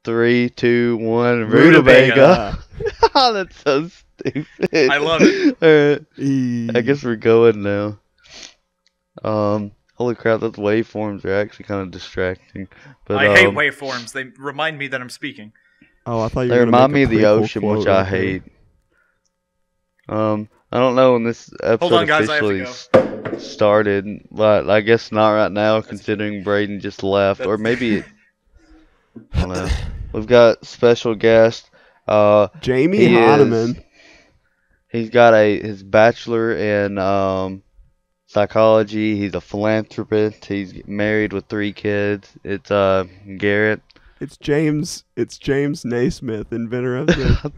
3, 2, 1. Rutabaga. Rutabaga. Oh, that's so stupid. I love it. Alright, I guess we're going now. Holy crap, those waveforms are actually kind of distracting. But I hate waveforms. They remind me that I'm speaking. Oh, I thought you were they gonna remind make me a of the prequel ocean, quote which right I there. hate. I don't know when this episode Hold on, guys, I have to officially started, but I guess not right now, considering Braden just left, or maybe it. I don't know. We've got special guest. Jamie he Hahnemann. He's got his bachelor in psychology. He's a philanthropist. He's married with 3 kids. It's Garrett. It's James Naismith, inventor of the.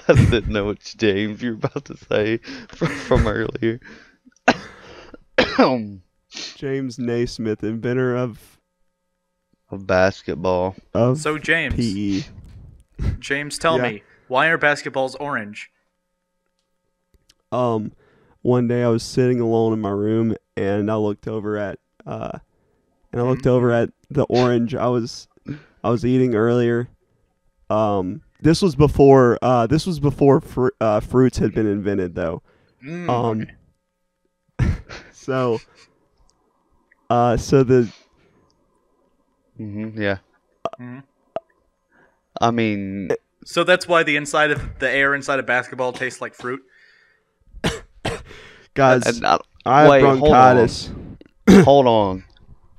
I didn't know what James you were about to say from earlier. James Naismith, inventor of basketball. So James, PE. James, tell me, why are basketballs orange? One day I was sitting alone in my room and I looked over at the orange I was eating earlier. This was before fruits had been invented, though. Okay. So the Yeah. I mean, So that's why the air inside of basketball tastes like fruit. guys, I have wait, bronchitis. hold on.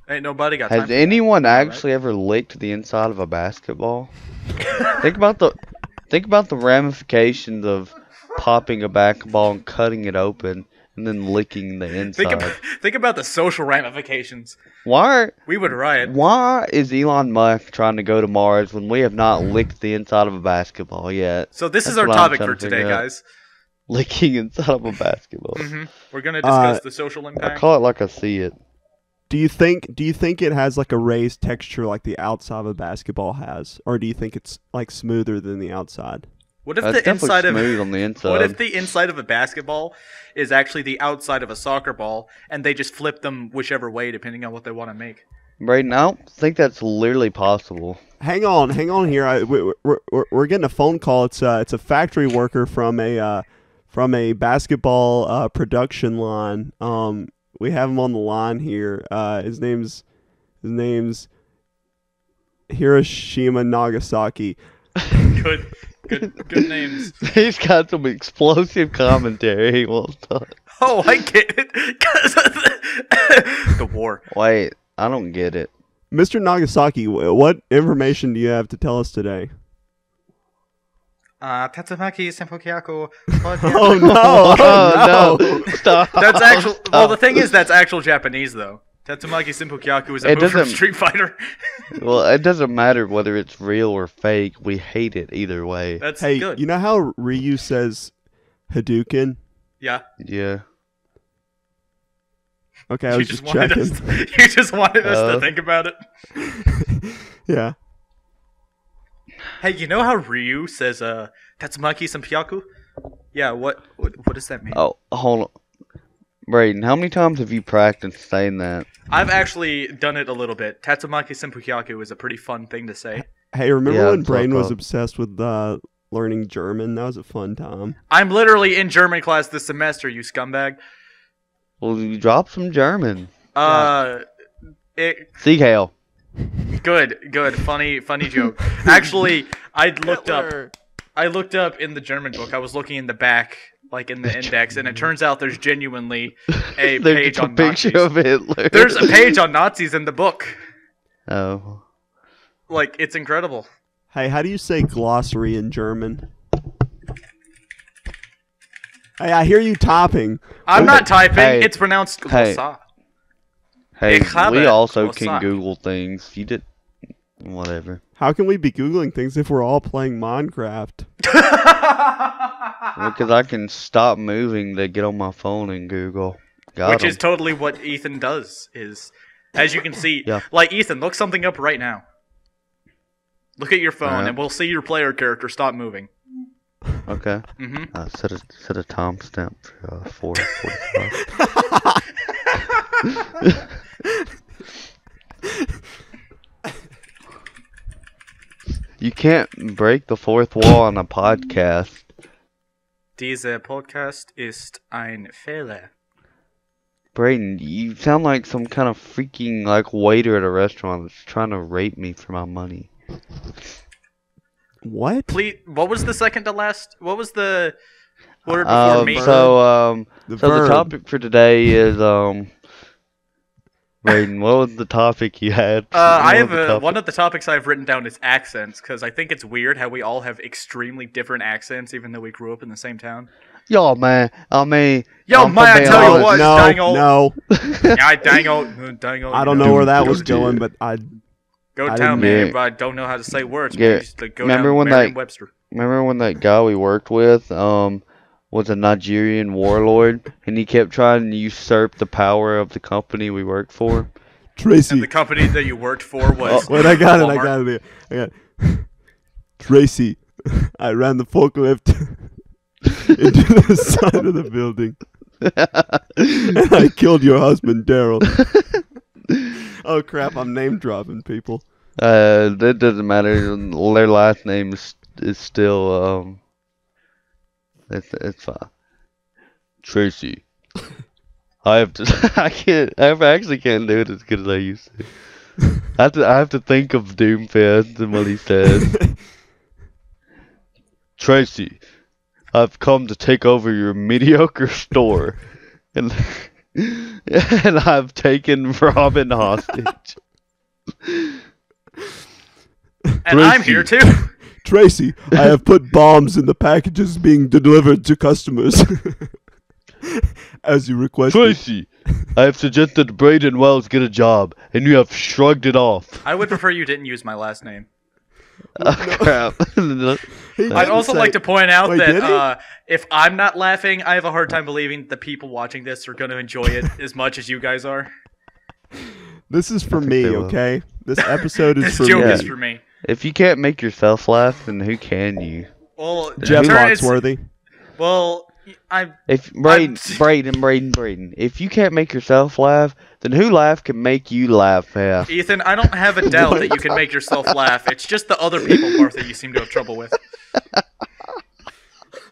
Ain't nobody got time Has for that. anyone All right. actually ever licked the inside of a basketball? Think about the ramifications of popping a basketball and cutting it open and then licking the inside. Think about the social ramifications. We would riot. Why is Elon Musk trying to go to Mars when we have not licked the inside of a basketball yet? So this That's is our what I'm topic trying for to today, figure out. guys. Licking inside of a basketball. We're gonna discuss the social I impact. call it like I see it. Do you think it has like a raised texture like the outside of a basketball has, or do you think it's like smoother than the outside? What if It's the definitely inside of smooth on the inside. What if the inside of a basketball is actually the outside of a soccer ball, and they just flip them whichever way depending on what they want to make? Braden, I don't think that's literally possible. Hang on here. We're getting a phone call. It's a factory worker from a basketball production line. We have him on the line here. His name's Hiroshima Nagasaki. Good names. He's got some explosive commentary he wants to. Oh, I get it. The war. Wait, I don't get it. Mr. Nagasaki, what information do you have to tell us today? Tatsumaki Senpokyaku. Oh no! Oh no! Stop. That's actual. Well, the thing is, that's actual Japanese though. Tatsumaki Senpokyaku is a move from Street Fighter. Well, it doesn't matter whether it's real or fake. We hate it either way. That's Hey, good. you know how Ryu says Hadouken? Yeah. Yeah. Okay, I was just checking. You just wanted us to think about it. Yeah. Hey, you know how Ryu says Tatsumaki Senpokyaku? Yeah. What does that mean? Oh, hold on. Braden, how many times have you practiced saying that? I've actually done it a little bit. Tatsumaki Senpokyaku is a pretty fun thing to say. Hey, remember when it's Brain was up. obsessed with learning German? That was a fun time. I'm literally in German class this semester, you scumbag. Well, you drop some German. Sieg Heil. Good, funny joke. Actually, I looked up in the German book. I was looking in the back, like in the index, and it turns out there's genuinely a page on picture Nazis. of Hitler. There's a page on Nazis in the book. Oh. Like, it's incredible. Hey, how do you say glossary in German? Hey, I hear you typing. I'm not typing. Hey. It's pronounced Hey. glossa. Hey, Ich habe we also Glossar. can Google things. You did. Whatever. How can we be Googling things if we're all playing Minecraft? Because I can stop moving to get on my phone and Google. Which is totally what Ethan does. Is, as you can see, like Ethan, look something up right now. Look at your phone, and we'll see your player character stop moving. Okay. Set a timestamp for 4:45. You can't break the fourth wall on a podcast. Dieser Podcast ist ein Fehler. Brayden, you sound like some kind of freaking like waiter at a restaurant that's trying to rape me for my money. What? Please, what was the second to last? What was the word before me? So The the verb. topic for today is Brayden, what was the topic you had? I What was the have topic? one of the topics I've written down is accents, because I think it's weird how we all have extremely different accents, even though we grew up in the same town. Yo, man. I mean, Yo, I'm man, I from tell you Beyond. what, no, dangle. no. Yeah, dangle. I don't know where that was going, but I Go I down, didn't man. get- But I don't know how to say words. Garrett, Man. Just, like, go remember down when, Merriam-Webster. Remember when that guy we worked with was a Nigerian warlord and he kept trying to usurp the power of the company we worked for? Tracy. And the company that you worked for was. Wait, I got Walmart. it. I got it. Tracy, I ran the forklift into the side of the building, and I killed your husband, Daryl. Oh crap! I'm name dropping people. That doesn't matter. Their last name is still it's fine. Tracy. I have to. I actually can't do it as good as I used to. I have to think of Doomfist and what he says. Tracy, I've come to take over your mediocre store, and and I've taken Robin hostage. And I'm here too. Tracy, I have put bombs in the packages being delivered to customers, as you requested. Tracy, I have suggested Braden Wells get a job, and you have shrugged it off. I would prefer you didn't use my last name. Crap. He I'd didn't also say- like to point out Wait, did he? that if I'm not laughing, I have a hard time believing the people watching this are going to enjoy it as much as you guys are. This is for think me, they will. okay? This episode is This for joke me. is for me. If you can't make yourself laugh, then who can you? Well, Jeff turn- it's- Foxworthy. Well, I'm. If Braden, if you can't make yourself laugh, then who can make you laugh? Yeah. Ethan, I don't have a doubt that you can make yourself laugh. It's just the other people part that you seem to have trouble with.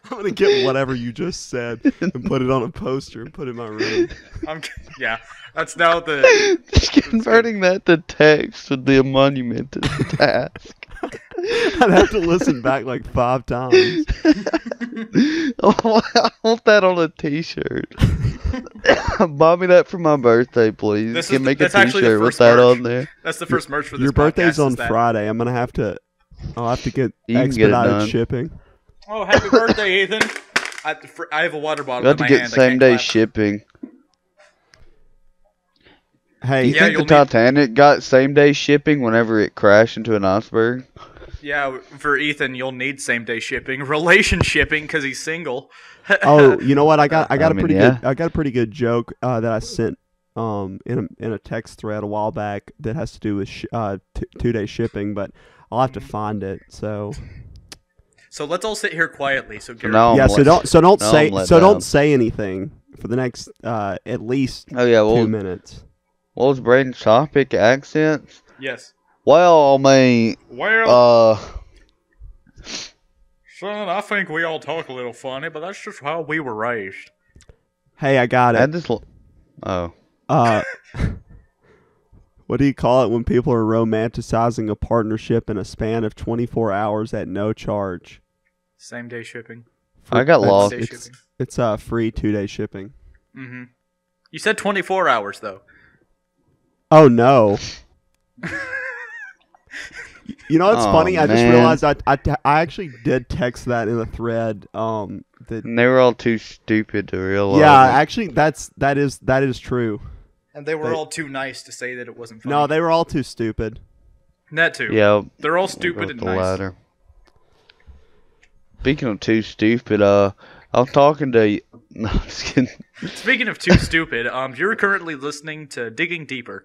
I'm gonna get whatever you just said and put it on a poster and put it in my room. Yeah, that's now the. Converting that to text would be a monumental task. I'd have to listen back like 5 times. Oh, I want that on a T-shirt. Buy me that for my birthday, please. This Can is- make that's a actually the T-shirt with first that merch. on there. That's the first merch for this Your birthday's podcast, on is that. Friday. I'll have to get You can get it expedited done. shipping. Oh, happy birthday, Ethan! I have a water You bottle have in to my get hand. I same can't day clap. shipping. Hey, Do you Yeah, think you'll the need- Titanic got same day shipping whenever it crashed into an iceberg? Yeah, for Ethan, you'll need same day shipping, relation shipping, because he's single. oh, you know what? I got a mean, pretty yeah. good. I got a pretty good joke that I sent in a text thread a while back that has to do with 2-day shipping, but I'll have to find it. So So let's all sit here quietly. So Garrett, now- yeah, I'm so let- don't now say I'm let down. don't say anything for the next at least Oh yeah, 2 minutes. what was Braden's topic? Accents? yes. Well, I mean, Well, son, I think we all talk a little funny, but that's just how we were raised. Hey, I got I had it. this. Oh, What do you call it when people are romanticizing a partnership in a span of 24 hours at no charge? Same day shipping. I got It's- lost. Day It's shipping. it's free 2-day shipping. Mm-hmm. You said 24 hours though. Oh no. You know what's Oh, funny? I just man. realized I actually did text that in a thread. That and they were all too stupid to realize. yeah, it. actually that is true. And they were They- all too nice to say that it wasn't funny. No, they were all too stupid. That too. Yeah, They're all we'll go stupid with and the nice. latter. Speaking of too stupid, I was talking to. No, I'm just kidding. Speaking of too stupid, you're currently listening to Digging Deeper.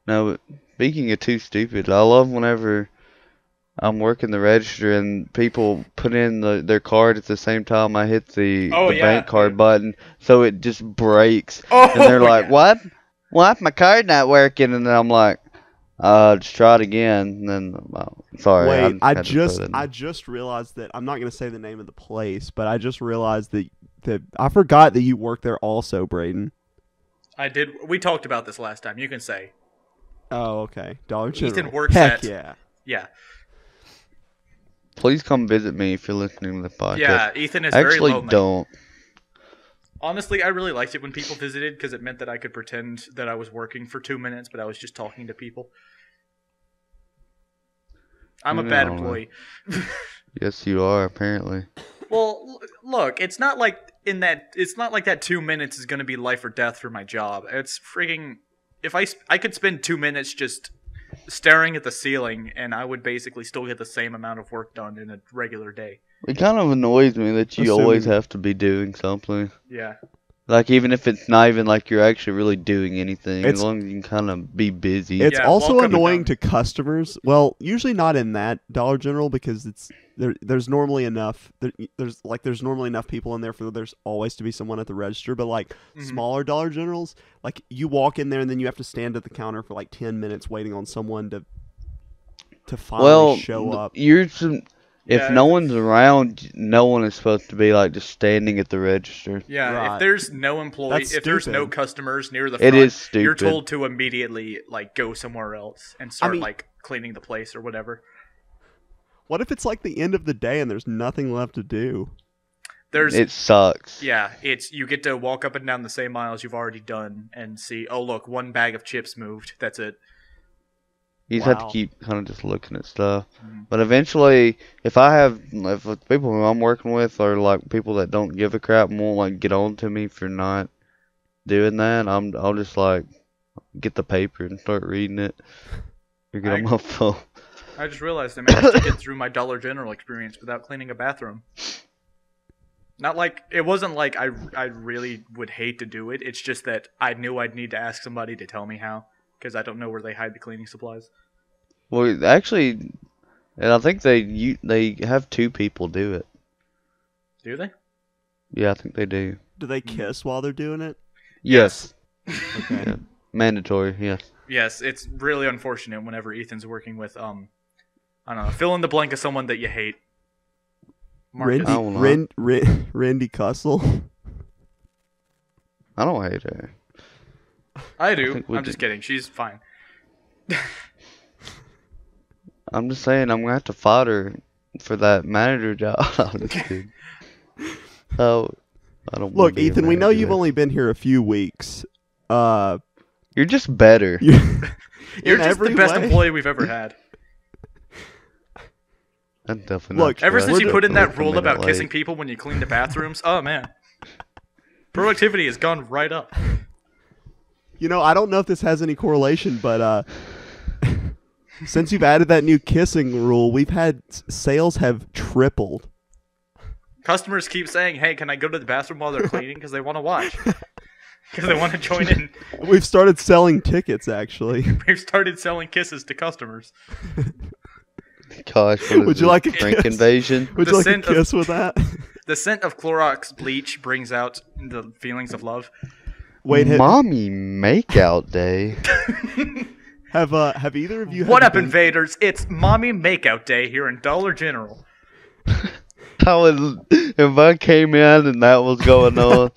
No, but speaking of too stupid, I love whenever I'm working the register and people put in their card at the same time I hit the Oh, yeah. bank card button, so it just breaks. Oh, And they're like, yeah. "What? What? My card not working?" And then I'm like, Just try it again. And then, sorry. Wait, I had to throw that in. just realized that I'm not going to say the name of the place, but I just realized that I forgot that you work there also, Braden. I did. We talked about this last time. You can say. Oh, okay. Dollar General. Ethan works Heck at. yeah. Yeah. Please come visit me if you're listening to the podcast. Yeah, Ethan is I very actually lonely. don't. Honestly, I really liked it when people visited because it meant that I could pretend that I was working for 2 minutes, but I was just talking to people. I'm a Maybe I bad don't know. employee. Yes, you are, apparently. Well, look, it's not like that 2 minutes is going to be life or death for my job. It's freaking if I could spend 2 minutes just staring at the ceiling and I would basically still get the same amount of work done in a regular day. It kind of annoys me that you Assuming- always have to be doing something. Yeah. Like, even if it's not even like you're actually really doing anything, It's- as long as you can kind of be busy. It's Yeah, also welcome to annoying town. to customers. Well, usually not in that Dollar General because there's normally enough there's normally enough people in there for there's always to be someone at the register, but like smaller Dollar Generals, like you walk in there and then you have to stand at the counter for like 10 minutes waiting on someone to finally show up. If Yeah. no one's around, no one is supposed to be like just standing at the register. Yeah, Right. if there's no employee, That's if there's no stupid. customers near the It front, is you're stupid. told to immediately like go somewhere else and start mean- like cleaning the place or whatever. What if it's like the end of the day and there's nothing left to do? It sucks. Yeah, it's you get to walk up and down the same miles you've already done and see, oh look, one bag of chips moved. That's it. You just have Wow. to keep kind of just looking at stuff. Mhm. But eventually, if the people who I'm working with are like people that don't give a crap and won't like get on to me for not doing that, I'll just like get the paper and start reading it or get on my phone. I just realized I managed to get through my Dollar General experience without cleaning a bathroom. Not like it wasn't like I really would hate to do it. It's just that I knew I'd need to ask somebody to tell me how because I don't know where they hide the cleaning supplies. Well, actually, and I think they have two people do it. Do they? Yeah, I think they do. Do they kiss while they're doing it? Yes. Okay. Yeah. Mandatory. Yes. Yes, it's really unfortunate whenever Ethan's working with I don't know, fill in the blank of someone that you hate. Marcus. Randy Cussel. I don't hate her. I I do. think we I'm just did. kidding. She's fine. I'm just saying I'm gonna have to fight her for that manager job. I'm just kidding. Oh, I don't. wanna Look, be a Ethan, we know manager. you've only been here a few weeks. You're just better. You're in just every the best way. employee we've ever had. I'm definitely Look, not Ever true. since you put in that Come rule in about late. kissing people when you clean the bathrooms, oh man. Productivity has gone right up. You know, I don't know if this has any correlation, but since you've added that new kissing rule, we've had sales have tripled. Customers keep saying, hey, can I go to the bathroom while they're cleaning? Because they want to watch. Because they want to join in. We've started selling tickets, actually. We've started selling kisses to customers. Gosh, what is Would you this, like a Frank kiss? invasion? Would The you like a scent of- kiss with that? The scent of Clorox bleach brings out the feelings of love. Wait, Mommy makeout day. have either of you? What had up, been- invaders? It's Mommy Makeout Day here in Dollar General. If I came in and that was going on,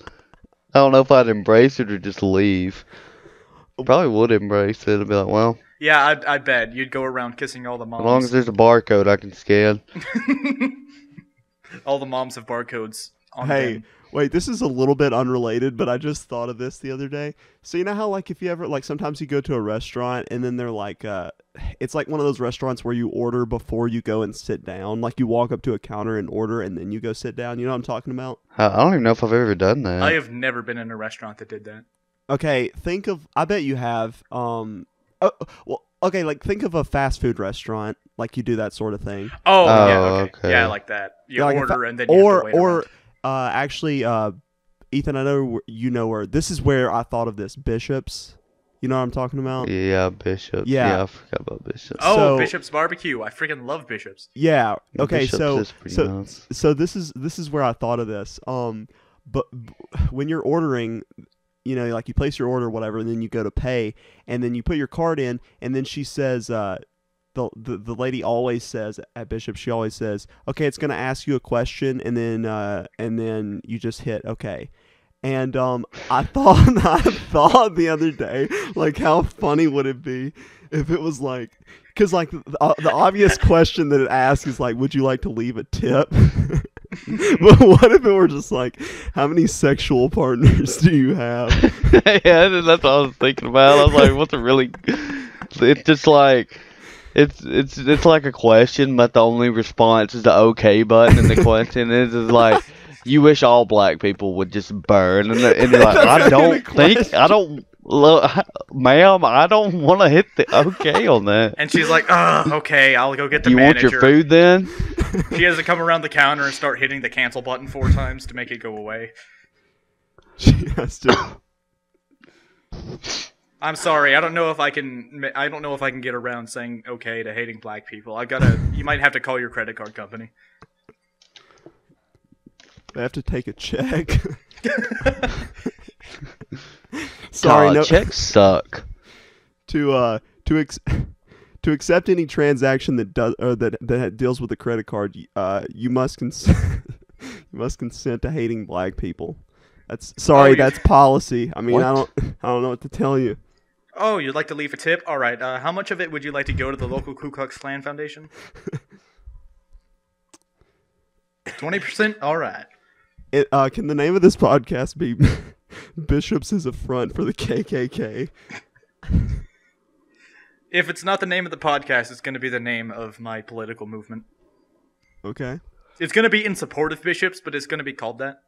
I don't know if I'd embrace it or just leave. Probably would embrace it. I'd be like, well, Yeah, I bet. You'd go around kissing all the as long as moms. there's a barcode I can scan. All the moms have barcodes on Hey, them. wait, this is a little bit unrelated, but I just thought of this the other day. So you know how like if you ever like sometimes you go to a restaurant and then they're like it's like one of those restaurants where you order before you go and sit down. Like you walk up to a counter and order and then you go sit down. You know what I'm talking about? I don't even know if I've ever done that. I have never been in a restaurant that did that. Okay, I bet you have like think of a fast food restaurant, like you do that sort of thing. Oh, Oh, yeah, okay. okay. Yeah, like that. You Yeah, like a order and then you have to wait around. actually Ethan, I know you know where this is where I thought of this. Bishop's. You know what I'm talking about? Yeah, Bishop. Yeah. I forgot about Bishop. Oh, So- Bishop's Barbecue. I freaking love Bishop's. Yeah. Okay, Bishop's so is pretty so nice. so this is where I thought of this. But when you're ordering, you know, like you place your order or whatever, and then you go to pay, and then you put your card in, and then she says, the lady always says at Bishop, she always says, okay, it's going to ask you a question, and then you just hit okay. And I thought the other day, like, how funny would it be if it was like, because like the obvious question that it asks is like, would you like to leave a tip? But what if it were just like, how many sexual partners do you have? Yeah, that's what I was thinking about. I was like, what's a really? It's just like. It's like a question, but the only response is the okay button, and the question is like, you wish all black people would just burn, and you're like, ma'am, I don't want to hit the okay on that. And she's like, okay, I'll go get the You manager. want your food then? She has to come around the counter and start hitting the cancel button 4 times to make it go away. She has to. I'm sorry, I don't know if I can get around saying okay to hating black people. You might have to call your credit card company. They have to take a check. Sorry, God, no. checks suck. To accept any transaction that does or that deals with a credit card, you must consent. You must consent to hating black people. That's policy. I mean, What? I don't know what to tell you. Oh, you'd like to leave a tip? All right. How much of it would you like to go to the local Ku Klux Klan Foundation? 20%? All right. Can the name of this podcast be Bishops is a Front for the KKK? If it's not the name of the podcast, it's going to be the name of my political movement. Okay. It's going to be in support of bishops, but it's going to be called that.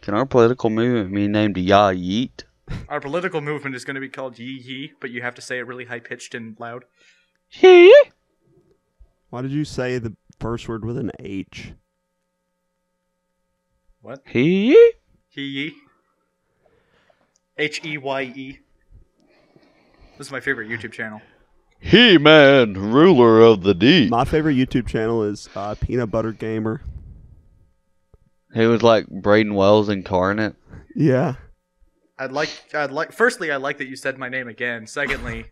Can our political movement be named Ya Yeet? Our political movement is going to be called Yee Yee, but you have to say it really high-pitched and loud. Hee. Why did you say the first word with an H? What? Hee. Hee Yee. Heye. This is my favorite YouTube channel. He-Man, ruler of the deep. My favorite YouTube channel is Peanut Butter Gamer. He was like Braden Wells incarnate. Yeah. Firstly, I like that you said my name again. Secondly,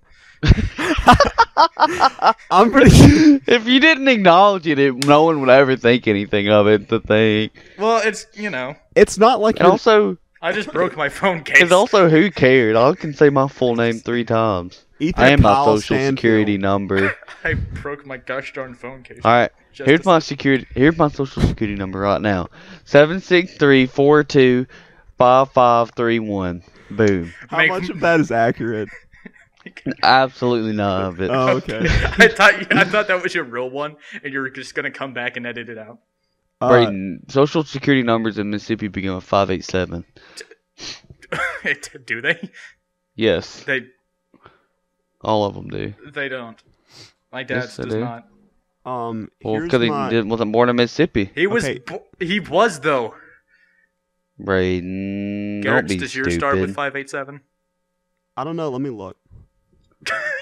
I'm pretty. If you didn't acknowledge it, no one would ever think anything of it. To think. well, it's, you know, It's not like And also, I just broke my phone case. it's also who cared? I can say my full name 3 times. Ethan I am my Kyle social Stanfield. security number. I broke my gosh darn phone case. All right, Just here's to- my social security number right now. 763425531. Boom. How much of that is accurate? Absolutely none of it. Oh, okay. I thought that was your real one, and you were just gonna come back and edit it out. Braden, social security numbers in Mississippi begin with 587. Do they? Yes, They all of them do. don't. My dad's Yes, they does do. not. Well, Here's because my- he wasn't born in Mississippi. He was. Okay. He was though. Braden, Garrett, don't be does yours start with stupid. 587? I don't know. Let me look.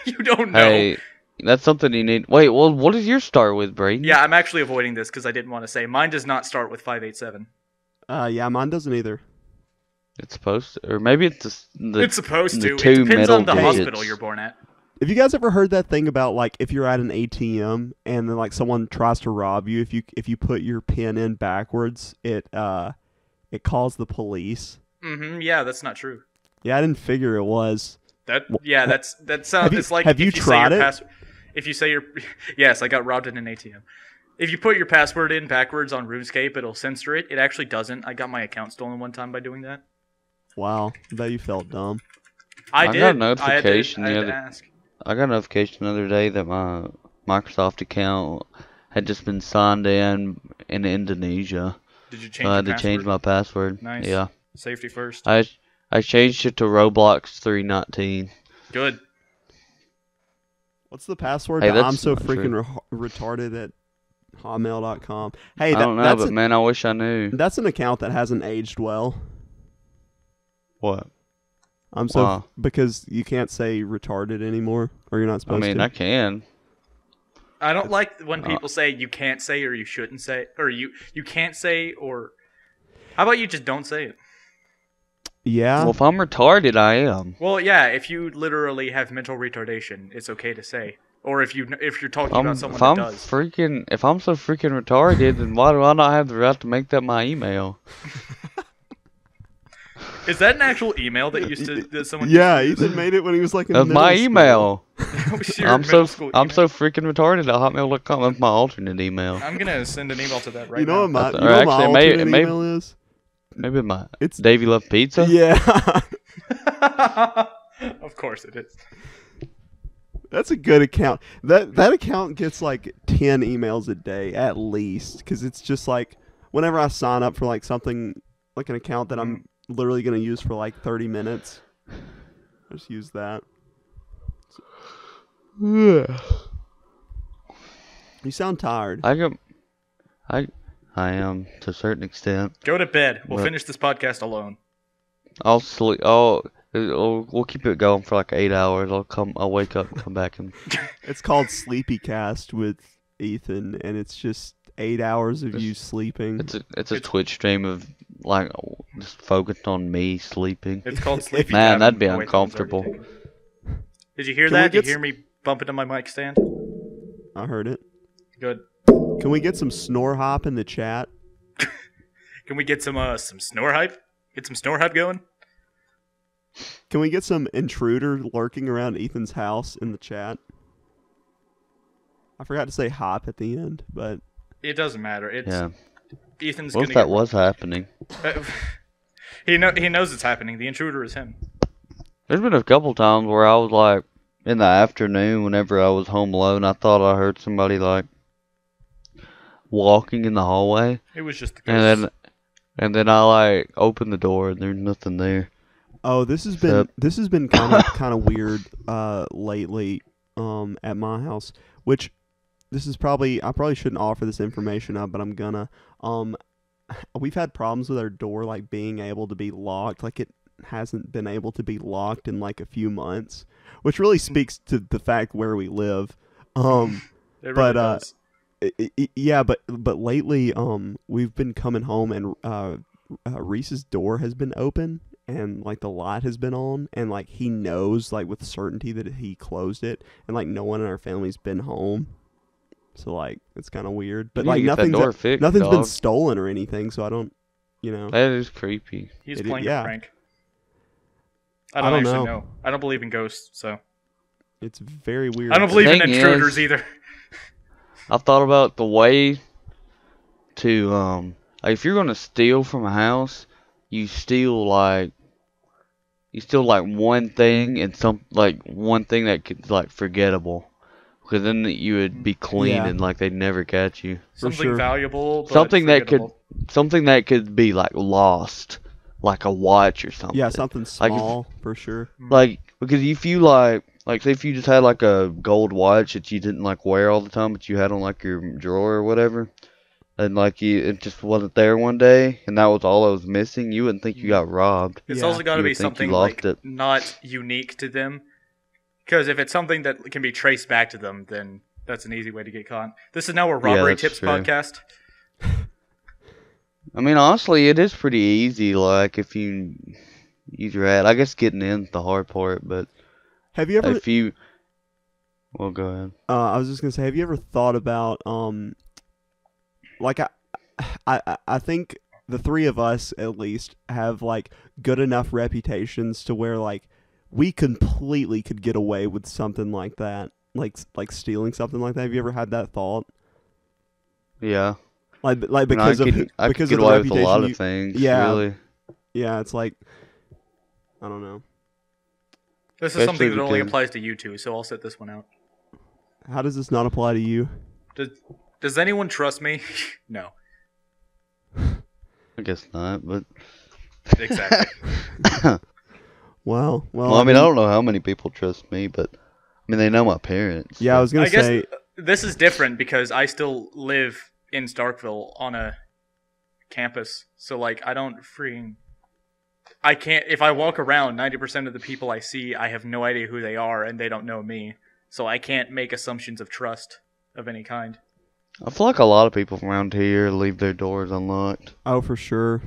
You don't know. Hey, that's something you need. Wait, well, what does yours start with, Braden? Yeah, I'm actually avoiding this because I didn't want to say. Mine does not start with 587. Yeah, mine doesn't either. It's supposed to, or maybe it's It's supposed the to. It two depends middle on the digits. hospital you're born at. Have you guys ever heard that thing about like if you're at an ATM and then like someone tries to rob you, if you put your pin in backwards, it calls the police? Yeah, that's not true. Yeah, I didn't figure it was. That sounds. Have you- It's like have you if you tried say your it? password. If you say your yes, I got robbed in an ATM. If you put your password in backwards on RuneScape, it'll censor it. It actually doesn't. I got my account stolen one time by doing that. Wow, I bet you felt dumb. I got did. a notification I had the to other- ask. I got a notification the other day that my Microsoft account had just been signed in Indonesia. Did you change? I your had to change password? my password. Nice. Yeah, Safety first. I changed it to Roblox 319. Good. What's the password? Hey, to that's I'm so not freaking retarded at hotmail.com. Hey, I don't know, that's but man, I wish I knew. that's an account that hasn't aged well. What? I'm so Wow. because you can't say retarded anymore, or you're not I supposed mean, to. I can. I don't like when people say you can't say or you shouldn't say or you can't say or. How about you just don't say it? Yeah. Well, if I'm retarded, I am. Well, yeah, if you literally have mental retardation, it's okay to say. Or if you're talking about someone that does. If I'm so freaking retarded, then why do I not have the right to make that my email? Is that an actual email that someone Yeah, used to Ethan made it when he was like in That's middle my school. email. use? Your I'm middle so school I'm email? so freaking retarded at hotmail.com. That's my alternate email. I'm gonna send an email to that right You know now. what my, you know what my Actually, alternate email is? Maybe my It's Davey Love Pizza. yeah. Of course it is. That's a good account. That account gets like 10 emails a day at least, because it's just like whenever I sign up for like something like an account that I'm literally gonna use for like 30 minutes, I just use that. Yeah. You sound tired. I am to a certain extent. Go to bed. We'll Well- finish this podcast alone. I'll sleep. We'll keep it going for like 8 hours. I'll wake up and come back and. It's called Sleepy Cast with Ethan, and it's just 8 hours of you sleeping. It's a Twitch stream of like just focused on me sleeping. It's called Sleepy Man, Cabin. that'd be Oh, wait, that one's already uncomfortable. taken. Did you hear Can we that? Did get you hear me bump into my mic stand? I heard it. Good. Can we get some snore hop in the chat? Can we get some snore hype? Get some snore hype going? Can we get some intruder lurking around Ethan's house in the chat? I forgot to say hop at the end, but It doesn't matter. It's Yeah. Ethan's What gonna if that get was happening? he knows it's happening. The intruder is him. There's been a couple times where I was like in the afternoon, whenever I was home alone, I thought I heard somebody like walking in the hallway, It was just the ghost. and then I like opened the door and there's nothing there. oh, this has been kind of weird lately at my house, which I probably shouldn't offer this information up, but I'm gonna. We've had problems with our door like being able to be locked, like it hasn't been able to be locked in like a few months, which really speaks to the fact where we live. It really but does. yeah, but lately we've been coming home and Reese's door has been open and like the light has been on, and like he knows like with certainty that he closed it, and like no one in our family's been home. So like it's kind of weird, but You like need to get that door fixed, nothing's been dog. stolen or anything, so I don't, you know. That is creepy. He's it- playing yeah. a prank. I I don't don't actually know. know. I don't believe in ghosts, so It's very weird. I don't believe in thing intruders is- either. I thought about the way to like if you're gonna steal from a house, you steal like one thing and one thing that could like forgettable, because then you would be clean Yeah. and like they'd never catch you. Something sure. valuable, but Something that forgettable. could be like lost, like a watch or something. Yeah, something Like if- small for sure. Like because if you like say if you just had like a gold watch that you didn't like wear all the time, but you had on like your drawer or whatever, and like it just wasn't there one day, and that was all that was missing, you wouldn't think you got robbed. It's Yeah. also got to You be would think you something lost like it. not unique to them. Because if it's something that can be traced back to them, then that's an easy way to get caught. This is now a robbery that's tips true. podcast. I mean, honestly, it is pretty easy. Like if you use your head, I guess getting in's the hard part, but Have you ever? if you, well, go ahead. I was just gonna say, have you ever thought about like I think the three of us at least have like good enough reputations to where like we completely could get away with something like that, like stealing something like that. Have you ever had that thought? Yeah, Like I mean, I because of could because get of the away with a lot reputation of things. yeah. Really. yeah, it's like I don't know. This is Especially something that only because- applies to you two, so I'll set this one out. How does this not apply to you? Does anyone trust me? No. I guess not, but Exactly. Wow. well, I mean, I don't know how many people trust me, but I mean, they know my parents. Yeah, I was gonna I guess say. this is different because I still live in Starkville on a campus. So, like, I can't, if I walk around, 90% of the people I see, I have no idea who they are and they don't know me. So I can't make assumptions of trust of any kind. I feel like a lot of people from around here leave their doors unlocked. Oh, for sure.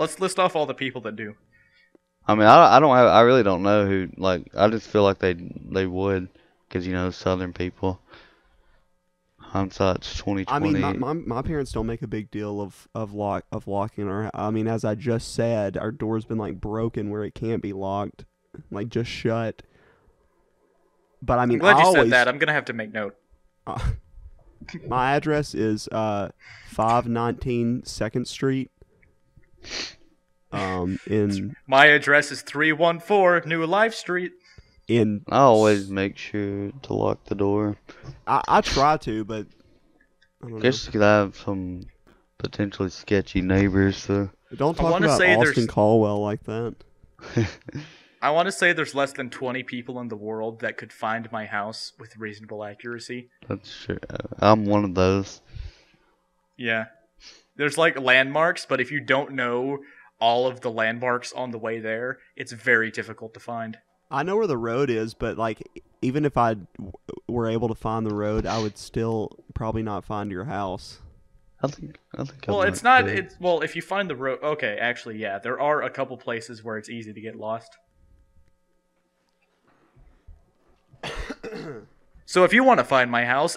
Let's list off all the people that do. I mean, I really don't know who. Like, I just feel like they would, because Southern people. Hindsight's 2020. I mean, my parents don't make a big deal of locking our. I mean, as I just said, our door's been like broken where it can't be locked, like just shut. But I mean, I'm glad you always, said that. I'm gonna have to make note. My address is 519 2nd Street. In My address is 314 New Life Street. I always make sure to lock the door. I try to, but I don't know. Guess because I have some potentially sketchy neighbors, so. Don't talk about Austin Caldwell like that. I want to say there's less than 20 people in the world that could find my house with reasonable accuracy. That's true. I'm one of those. Yeah. There's like landmarks, but if you don't know all of the landmarks on the way there, it's very difficult to find. I know where the road is, but like even if I were able to find the road, I would still probably not find your house. I think. Well, it's not. It's well, if you find the road. Okay, actually, yeah, there are a couple places where it's easy to get lost. So if you want to find my house,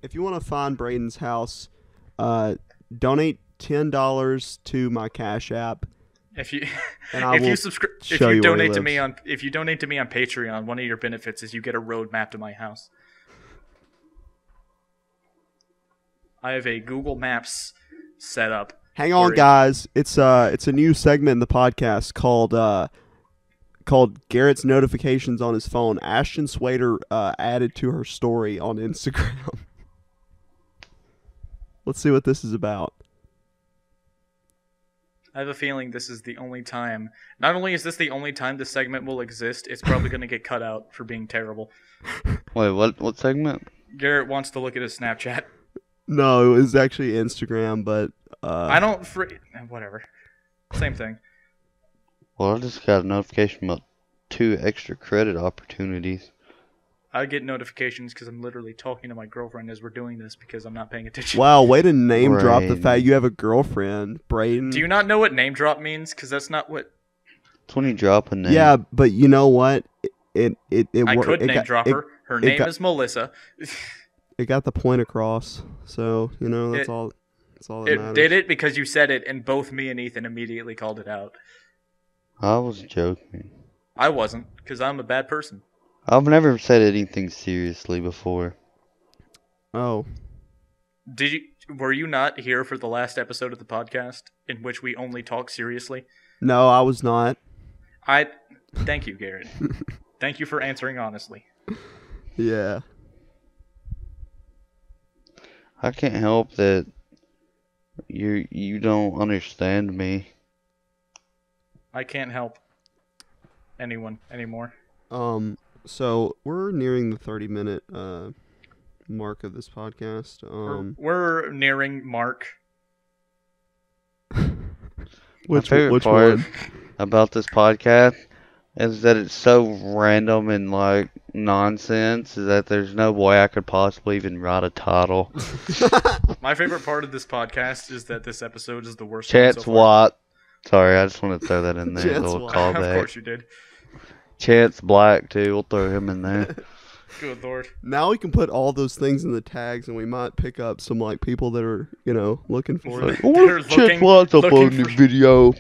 if you want to find Braden's house, donate $10 to my Cash App. If you you donate to me on Patreon, one of your benefits is you get a road map to my house. I have a Google Maps set up. Hang on, guys. It's a new segment in the podcast called Garrett's Notifications on his phone. Ashton Swader added to her story on Instagram. Let's see what this is about. I have a feeling this is the only time. Not only is this the only time this segment will exist, it's probably going to get cut out for being terrible. Wait, what segment? Garrett wants to look at his Snapchat. No, it was actually Instagram, but I don't whatever. Same thing. Well, I just got a notification about 2 extra credit opportunities. I get notifications because I'm literally talking to my girlfriend as we're doing this because I'm not paying attention. Wow, way to name drop the fact you have a girlfriend, Braden. Do you not know what name drop means? Because that's not what... It's when you drop a name. Yeah, but you know what? I could name drop her. Her name is Melissa. It got the point across, so, that's all that matters. It did it because you said it, and both me and Ethan immediately called it out. I was joking. I wasn't, because I'm a bad person. I've never said anything seriously before. Oh. Were you not here for the last episode of the podcast in which we only talk seriously? No, I was not. Thank you, Garrett. Thank you for answering honestly. Yeah. I can't help that you don't understand me. I can't help anyone anymore. So we're nearing the 30-minute mark of this podcast. We're nearing Mark. Which part one? About this podcast is that it's so random and like nonsense is that there's no way I could possibly even write a title. My favorite part of this podcast is that this episode is the worst. Chance so Watt. Sorry, I just want to throw that in there. A little callback. Of course you did. Chance Black too. We'll throw him in there. Good lord. Now we can put all those things in the tags, and we might pick up some like people that are looking for it. What if Chance Watt's uploading a video?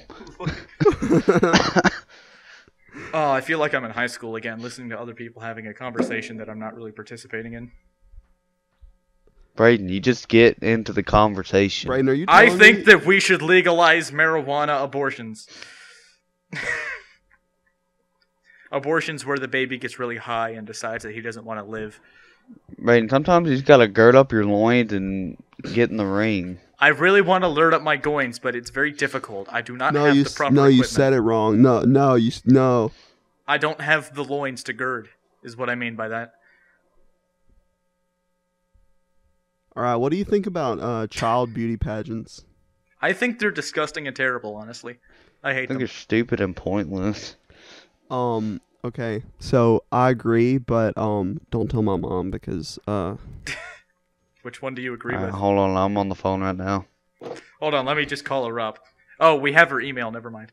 Oh, I feel like I'm in high school again, listening to other people having a conversation that I'm not really participating in. Braden, you just get into the conversation. Braden, are you? I think that we should legalize marijuana abortions. Abortions where the baby gets really high and decides that he doesn't want to live. Braden, sometimes you just gotta gird up your loins and get in the ring. I really want to lure up my goins, but it's very difficult. I do not have the proper No, equipment. you said it wrong. No. I don't have the loins to gird, is what I mean by that. All right, what do you think about child beauty pageants? I think they're disgusting and terrible, honestly. I hate them. I think they're stupid and pointless. Okay, so I agree, but don't tell my mom because Which one do you agree with? Hold on, I'm on the phone right now. Hold on, let me just call her up. Oh, we have her email. Never mind.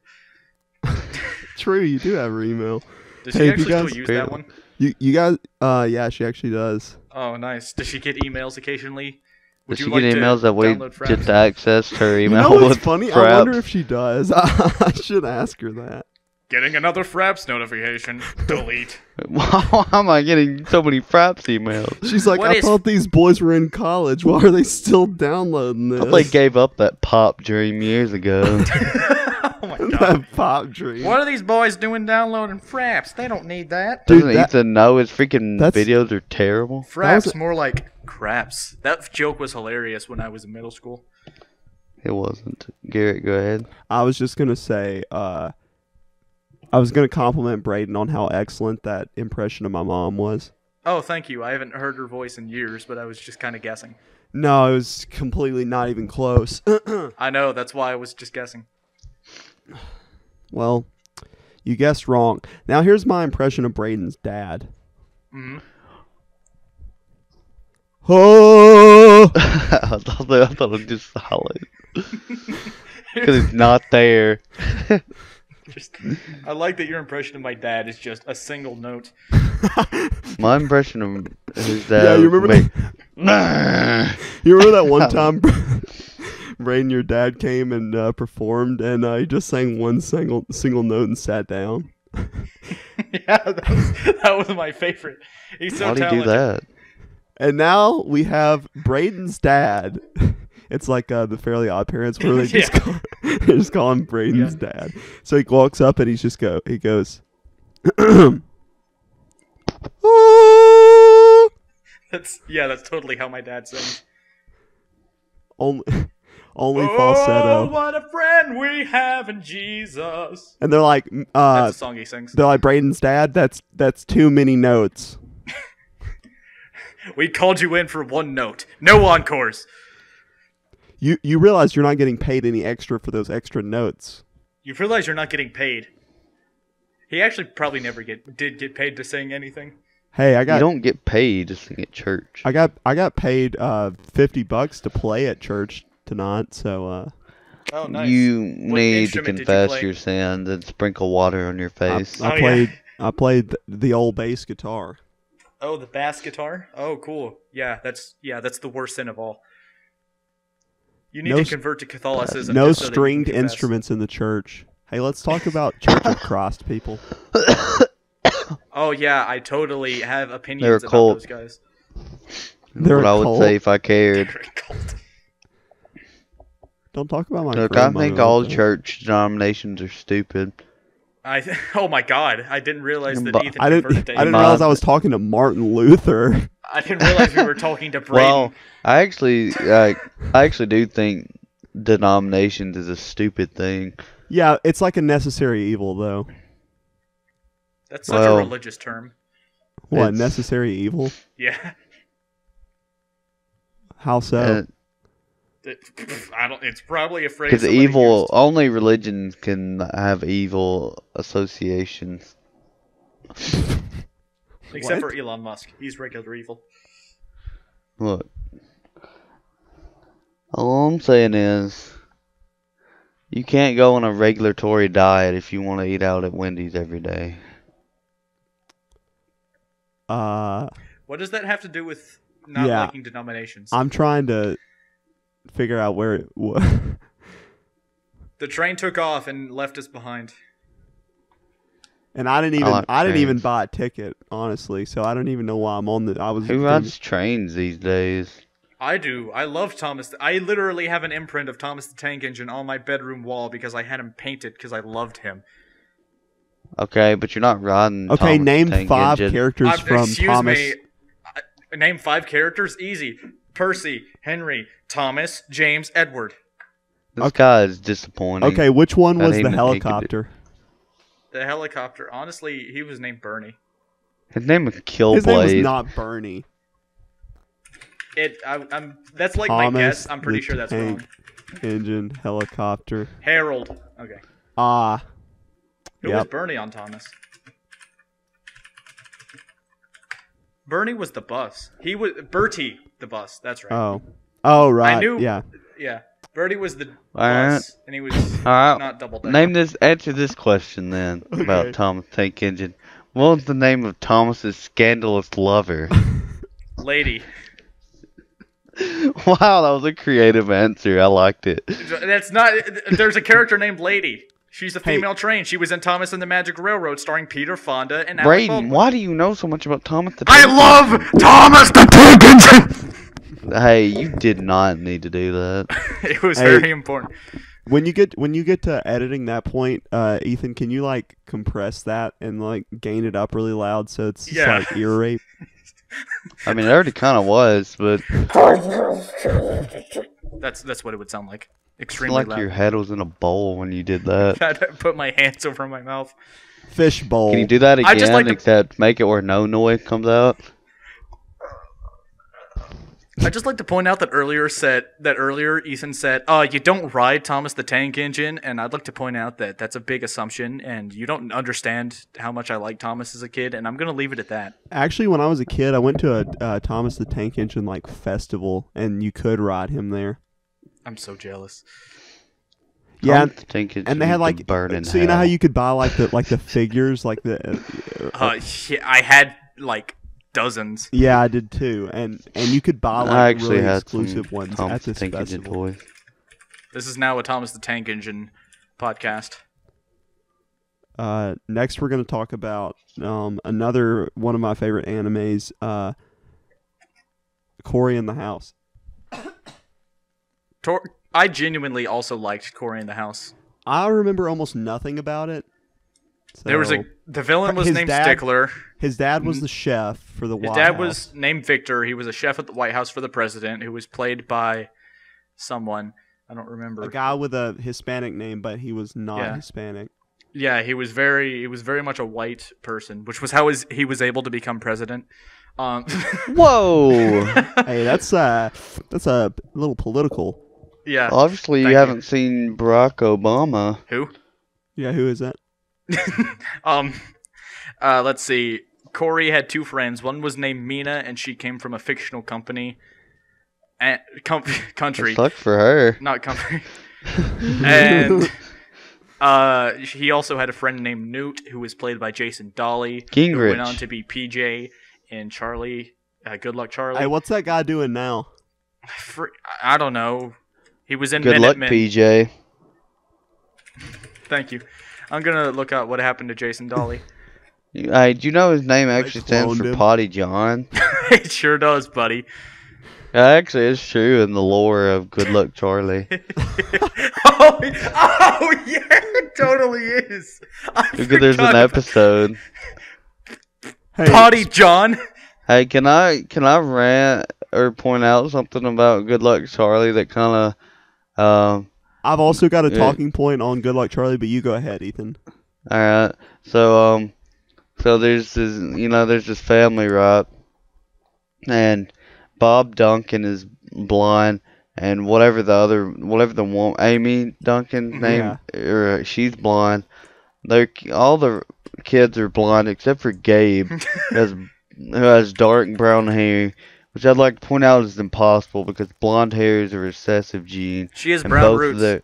True, you do have her email. Does Hey, she if you actually still guys- use that one? You guys, yeah, she actually does. Oh, nice. Does she get emails occasionally? Does she like get to emails that we download Fraps? get access to her You email know what's with funny? I Fraps? wonder if she does. I should ask her that. Getting another Fraps notification. Delete. Why am I getting so many Fraps emails? She's like, What I is- thought these boys were in college. Why are they still downloading I this? thought they gave up that pop dream years ago. Oh my god. that pop dream. What are these boys doing downloading Fraps? They don't need that. Dude, Doesn't that- Ethan know his freaking that's- videos are terrible? Fraps, was more like craps. That joke was hilarious when I was in middle school. It wasn't. Garrett, go ahead. I was just gonna say, I was gonna compliment Braden on how excellent that impression of my mom was. Oh, thank you. I haven't heard her voice in years, but I was just kind of guessing. No, it was completely not even close. I know, that's why I was just guessing. Well, you guessed wrong. Now here's my impression of Braden's dad. hmm Oh! I thought it was just solid. Because it's not there. Just, I like that your impression of my dad is just a single note. My impression of his dad. Yeah, you remember made- You remember that one time Braden, your dad came and performed, and he just sang one single note and sat down? Yeah, that was my favorite. He's so Why do you talented. do that? And now we have Braden's dad. It's like the Fairly Odd Parents, where they just Yeah. they just call him Braden's dad. So he walks up and he goes, "Oh!" That's totally how my dad sings. only Oh, falsetto. what a friend we have in Jesus. And they're like, That's the song he sings. they're like, Braden's dad. That's too many notes. We called you in for one note. No encores. You realize you're not getting paid any extra for those extra notes. You realize you're not getting paid. He actually probably never did get paid to sing anything. Hey, I You got don't get paid to sing at church. I got paid $50 to play at church tonight. So Oh, nice. You What need to instrument did you confess play? your sins and sprinkle water on your face. I Oh, played yeah. I played the old bass guitar. Oh, the bass guitar? Oh, cool. Yeah, that's the worst sin of all. You need No to s- convert to Catholicism. No just so that you can stringed confess. instruments in the church. Hey, let's talk about Church of Christ, people. Oh yeah, I totally have opinions They're a about cult. those guys. They're what a I would cult. say if I cared. They're a cult. Don't talk about my Look, I grandmother think like all that. church denominations are stupid. Oh my god, I didn't realize that But Ethan I converted didn't to I didn't Mom. realize I was talking to Martin Luther. I didn't realize we were talking to Braden. Well, I actually do think denominations is a stupid thing. Yeah, it's like a necessary evil, though. That's such well, a religious term. What, It's- necessary evil? Yeah. How so? Uh, I don't. It's probably a phrase. Because somebody evil, used. only religions can have evil associations. Except What? for Elon Musk, he's regular evil. Look, all I'm saying is, you can't go on a regulatory diet if you want to eat out at Wendy's every day. What does that have to do with not Yeah. liking denominations? I'm trying to figure out where it The train took off and left us behind. and I didn't like even trains. buy a ticket, honestly, so I don't even know why I'm on the I was Who rides trains these days? I do. I love Thomas. I literally have an imprint of Thomas the Tank Engine on my bedroom wall because I had him painted because I loved him. Okay, but you're not riding. Okay, Thomas the name Tank 5 Engine. characters from Excuse Thomas. me. Name 5 characters? Easy. Percy, Henry, Thomas, James, Edward. This guy is disappointing. Okay, which one That was ain't the nothing he could do. helicopter? The helicopter. Honestly, he was named Bernie. His name is His name was Killblade. not Bernie. That's like my Thomas guess. I'm pretty the sure that's Tank wrong. Engine helicopter. Harold. Okay. Who Who was Yep. Bernie on Thomas? Bernie was the bus. He was Bertie the bus. That's right. Oh, right. I knew. Yeah. Yeah. Birdie was the Alright. bus, and he was Alright. not double decker. Answer this question then about Thomas Tank Engine. What was the name of Thomas's scandalous lover? Lady. Wow, that was a creative answer. I liked it. That's not. There's a character named Lady. She's a female train. She was in Thomas and the Magic Railroad, starring Peter Fonda and Alec Braden, Baldwin. why do you know so much about Thomas the I Tank love Thomas the Tank Engine. Hey, you did not need to do that. It was very important. When you get to editing that point, Ethan, can you like compress that and like gain it up really loud so it's just, like ear rape? I mean, it already kind of was, but That's what it would sound like. it's Extremely like loud. your head was in a bowl when you did that. I put my hands over my mouth. Fish bowl. Can you do that I again, just like to- except make it where no noise comes out? I'd just like to point out that earlier Ethan said, you don't ride Thomas the Tank Engine, and I'd like to point out that that's a big assumption, and you don't understand how much I like Thomas as a kid, and I'm going to leave it at that. Actually, when I was a kid, I went to a Thomas the Tank Engine like festival, and you could ride him there. I'm so jealous. Yeah, Thomas the Tank Engine and they had could like burn in so you know how hell. you could buy like the figures like the Yeah, I had like dozens. yeah, I did too, and you could buy I like actually really had exclusive some ones Thomas at the this Tank Engine festival. toys. This is now a Thomas the Tank Engine podcast. Next, we're going to talk about another one of my favorite animes, Cory in the House. I genuinely also liked Cory in the House. I remember almost nothing about it. There was So- the villain was his named dad- Stickler. His dad was the chef for the His White dad House. was named Victor. He was a chef at the White House for the president, who was played by someone. I don't remember. a guy with a Hispanic name, but he was not Yeah. Hispanic. Yeah, he was very much a white person, which was how he was able to become president. Whoa! Hey, that's a little political. Yeah. Obviously, you Thank you. haven't seen Barack Obama. Who? Yeah, who is that? Let's see. Cory had two friends. One was named Mina, and she came from a fictional company. Country. Sucks for her. Not country. And he also had a friend named Newt, who was played by Jason Dolly, who Gingrich. went on to be PJ and Charlie. Good Luck Charlie. Hey, what's that guy doing now? I don't know. He was in Good luck, Minutemen. PJ. Thank you. I'm gonna look up what happened to Jason Dolly. Hey, do you know his name actually stands cloned for him. Potty John? It sure does, buddy. Actually, it's true in the lore of Good Luck Charlie. oh yeah, it totally is. Because there's an episode. Hey, Potty John. Hey, can I rant or point out something about Good Luck Charlie that kind of I've also got a Yeah. talking point on Good Luck Charlie, but you go ahead, Ethan. all right. So there's this family, right? And Bob Duncan is blind, and whatever the woman, Amy Duncan's name, or she's blind. All the kids are blind except for Gabe, who has dark brown hair, which I'd like to point out is impossible because blonde hair is a recessive gene. She has and brown both of roots. their-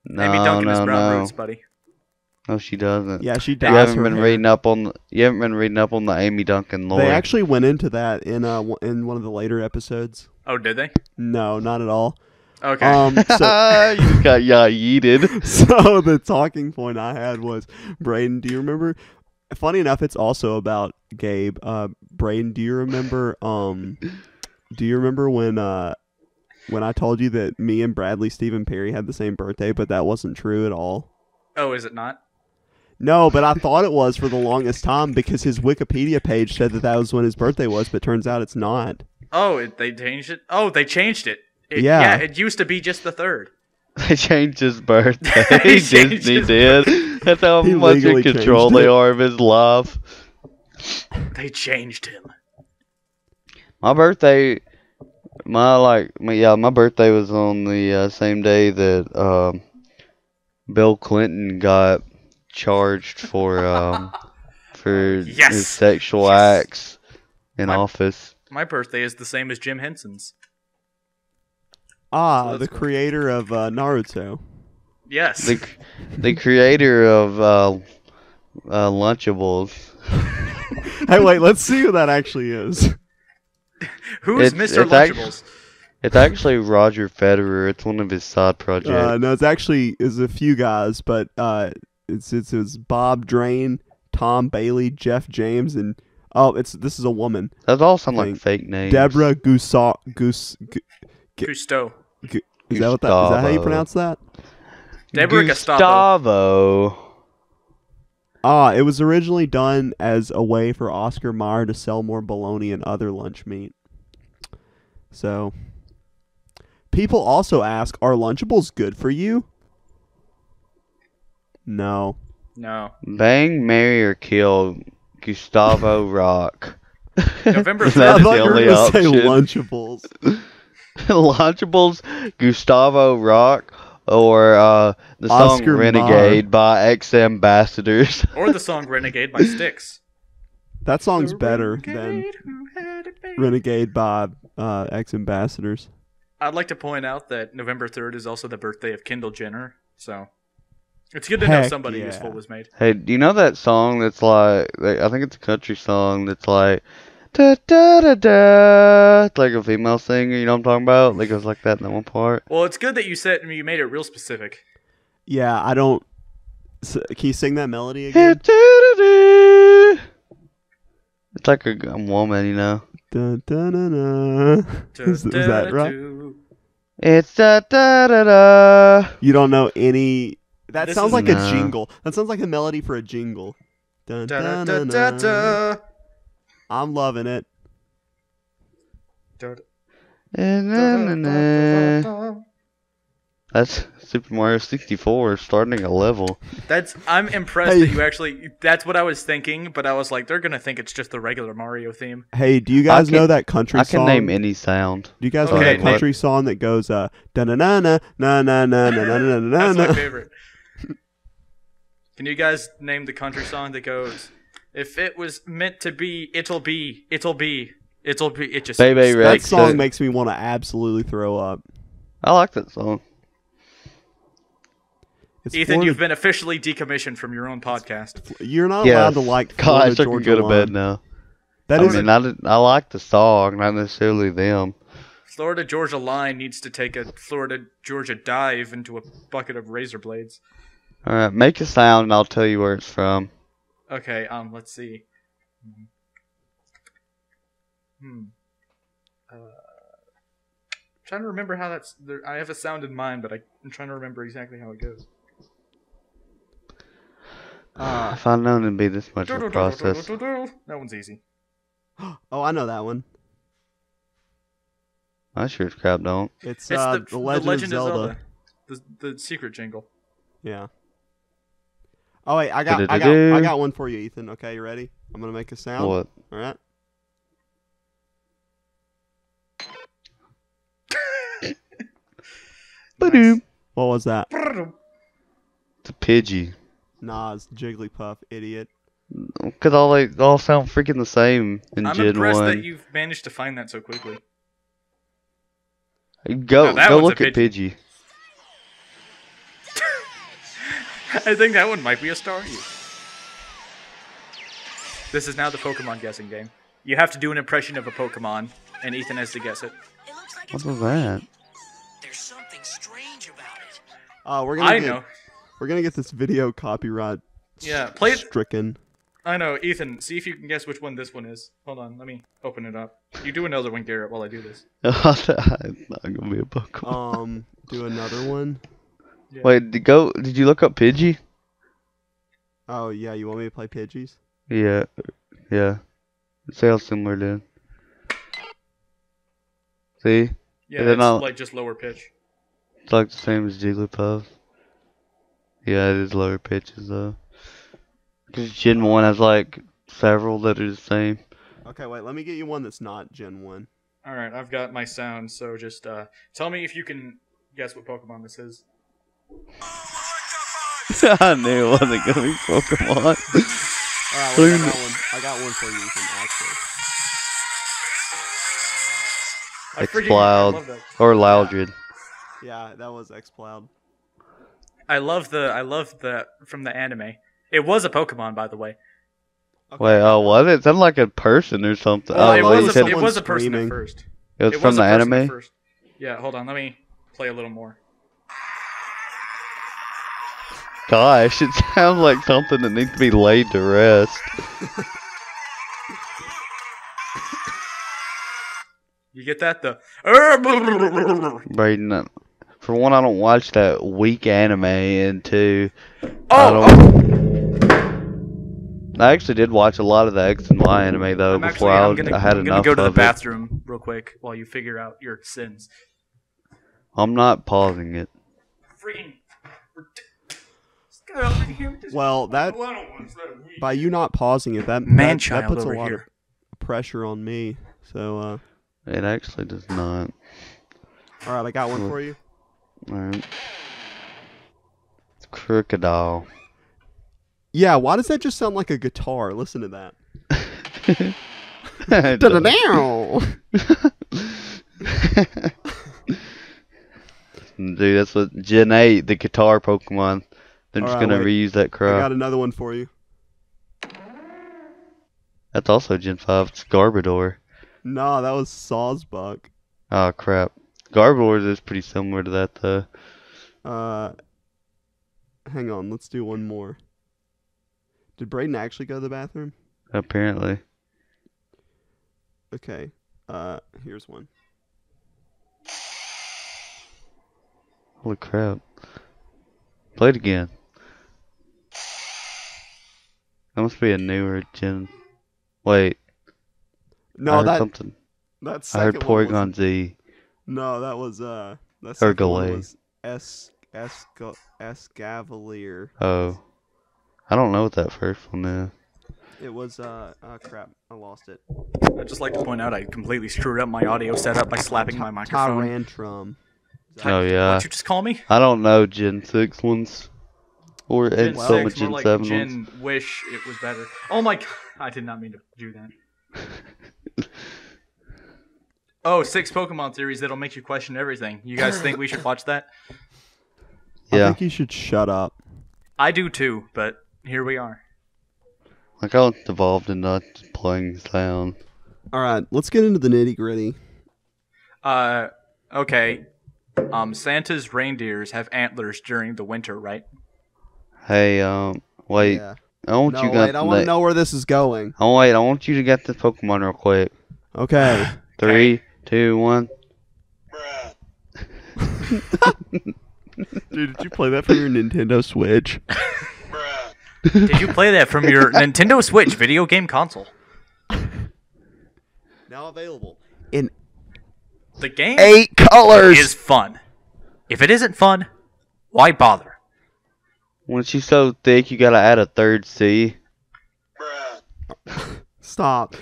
No, Amy Duncan no, has brown no. roots, buddy. No, she doesn't. Yeah, she You dyes haven't her been hair. reading up on the Amy Duncan lore. They actually went into that in one of the later episodes. Oh, did they? No, not at all. Okay. So, you just got yeeted. so the talking point I had was, Braden, do you remember? Funny enough, it's also about Gabe. Braden, do you remember? When I told you that me and Bradley Stephen Perry had the same birthday, but that wasn't true at all? Oh, is it not? No, but I thought it was for the longest time because his Wikipedia page said that was when his birthday was, but turns out it's not. Oh, they changed it. Oh, they changed it. Yeah. It used to be just the 3rd. They changed his birthday. They changed Disney his did. That's how He much in legally control changed they it. are of his life. They changed him. My birthday, my birthday was on the same day that Bill Clinton got charged for Yes. his sexual Yes. acts in My- office. My birthday is the same as Jim Henson's. Ah, So the that's cool. creator of Naruto. Yes. The creator of Lunchables. Hey, wait, let's see who that actually is. Who's Mr. Lunchables? It's actually Roger Federer. It's one of his side projects. No, it's a few guys, but it's Bob Drain, Tom Bailey, Jeff James, and this is a woman. Those all sound like Think. fake names. Deborah Gusteau. Is that how you Gustavo. pronounce that? Deborah Gustavo. Gustavo. It was originally done as a way for Oscar Mayer to sell more bologna and other lunch meat. So, people also ask, are Lunchables good for you? No. No. Bang, marry, or kill Gustavo Rock. November I 3rd. That's thought the you were only going to say option. Lunchables. Lunchables, Gustavo Rock, or the song Oscar Renegade by Ex-Ambassadors. Or the song Renegade by Styx. That song's The better than renegade who had a baby. Renegade by Ex-Ambassadors. I'd like to point out that November 3rd is also the birthday of Kendall Jenner, so it's good to know Heck somebody yeah. useful was made. Hey, do you know that song that's like I think it's a country song that's like da da da da. It's like a female singer, you know what I'm talking about? Like it goes like that in that one part. Well, it's good that you made it real specific. Yeah, I don't... Can you sing that melody Da, again? da, da, da. It's like a woman, you know. Dun, dun, dun, dun. Is that right? It's da da da da. You don't know any... That This sounds is- like a No. jingle. That sounds like a melody for a jingle. Dun, Da, dun, da, dun, da, dun. da, I'm loving it. da, Na, na, da, na. da. That's Super Mario 64 starting a level. I'm impressed Hey. that you actually. That's what I was thinking, but I was like, they're gonna think it's just the regular Mario theme. Hey, do you guys can- know that country I song? can name any sound. Do you guys know Okay, that country song that goes da na na na na na na na na na na That's my na? favorite. Can you guys name the country song that goes, "If it was meant to be, it'll be, it'll be, it'll be." It just Baby That Rex. song makes me want to absolutely throw up. I like that song. It's Ethan, Florida- you've been officially decommissioned from your own podcast. You're not Yes. allowed to like Gosh, Florida I can Georgia go to Line. bed now. That I is mean, I like the song, not necessarily them. Florida Georgia Line needs to take a Florida Georgia dive into a bucket of razor blades. All right, make a sound, and I'll tell you where it's from. Okay, let's see. Trying to remember how that's. I have a sound in mind, but I'm trying to remember exactly how it goes. If I'd known it'd be this much of a process. That one's easy. Oh, I know that one. I sure as crap don't. It's It's the Legend of Zelda. The secret jingle. Yeah. Oh wait, I got one for you, Ethan. Okay, you ready? I'm gonna make a sound. What? All right. Ba-doom. What was that? It's a Pidgey. Nah, it's Jigglypuff, idiot. Because they all sound freaking the same in I'm Gen impressed 1. that you've managed to find that so quickly. Go No, that go one's look a at Pidgey. I think that one might be a star. This is now the Pokemon guessing game. You have to do an impression of a Pokemon, and Ethan has to guess it. It looks like What it's was green. that? There's something strange about it. We're I know. We're gonna get this video copyright Yeah, play it. stricken. I know, Ethan. See if you can guess which one this one is. Hold on, let me open it up. You do another one, Garrett, while I do this. It's not gonna be a Pokemon. Do another one. Yeah. Wait, did you look up Pidgey? Oh yeah, you want me to play Pidgeys? Yeah. Yeah. It sounds similar, dude. See? Yeah, They're it's not- like just lower pitch. It's like the same as Jigglypuff. Yeah, it is lower pitches though. Because Gen 1 has like several that are the same. Okay, wait. Let me get you one that's not Gen 1. All right, I've got my sound. So just tell me if you can guess what Pokemon this is. I knew it wasn't gonna be Pokemon. All right, wait, I got one for you, Ethan. Actually. I freaking Exploud. love that. Or Loudred. Yeah, that was X-Cloud. I love the from the anime. It was a Pokemon, by the way. Okay. Wait, what? It sounded like a person or something. Well, Oh, well, you said it someone was a person at screaming. first. it was It from was the a person at anime? first. Yeah, hold on. Let me play a little more. Gosh, it sounds like something that needs to be laid to rest. You get that? The Braden, for one, I don't watch that weak anime, and two, oh, I actually did watch a lot of the X and Y anime though I'm before actually, I had I'm gonna enough go to the of it. bathroom real quick while you figure out your sins. I'm not pausing it. Freaking. Get over here with this Well, that by you not pausing it, that Man-child puts a over lot here. of pressure on me. So, It actually does not. all right, I got one for you. Alright. It's crocodile. Yeah, why does that just sound like a guitar? Listen to that. It does. Dude, that's what Gen 8, the guitar Pokemon. They're just Alright, gonna wait. reuse that I crap. got another one for you. That's also Gen 5. It's Garbodor. No, that was Sawsbuck. Oh crap. Garbodor is pretty similar to that though. Hang on, let's do one more. Did Braden actually go to the bathroom? Apparently. Okay. Here's one. Holy crap. Play it again. That must be a newer gen. Wait. I No, heard something. that I heard second one Porygon wasn't- Z. No, that was that second one Galay. was Escavalier. Oh. I don't know what that first one is. It was crap, I lost it. I'd just like to point out I completely screwed up my audio setup by slapping my microphone. Tyrantrum. Oh yeah. What'd you just call me? I don't know Gen 6 ones. Or Gen and some of 6, more Gen like 7 Gen ones. wish it was better. Oh my god, I did not mean to do that. Oh, 6 Pokemon theories that'll make you question everything. You guys think we should watch that? I Yeah. think you should shut up. I do too, but here we are. Like I was involved in not playing sound. Alright, let's get into the nitty gritty. Okay. Santa's reindeers have antlers during the winter, right? Hey, wait. Yeah. I want No, you wait, I want to know where this is going. Oh wait, I want you to get this Pokemon real quick. Okay. 3, 2, 1. Dude, did you play that for your Nintendo Switch? Did you play that from your Nintendo Switch video game console? Now available in The game 8 colors. is fun. If it isn't fun, why bother? When she's so thick, you gotta add a third C. Stop.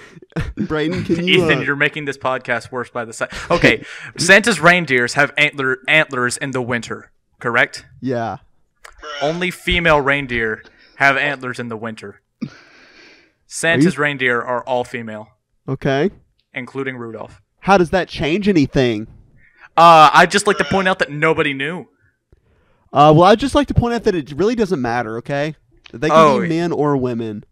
Braden, can you Ethan, you're making this podcast worse by the side. Okay, Santa's reindeers have antlers in the winter, correct? Yeah. Only female reindeer have antlers in the winter. Santa's reindeer are all female, Okay. including Rudolph. How does that change anything? I'd just like to point out that nobody knew. Well, I'd just like to point out that it really doesn't matter, okay? They can be men or women.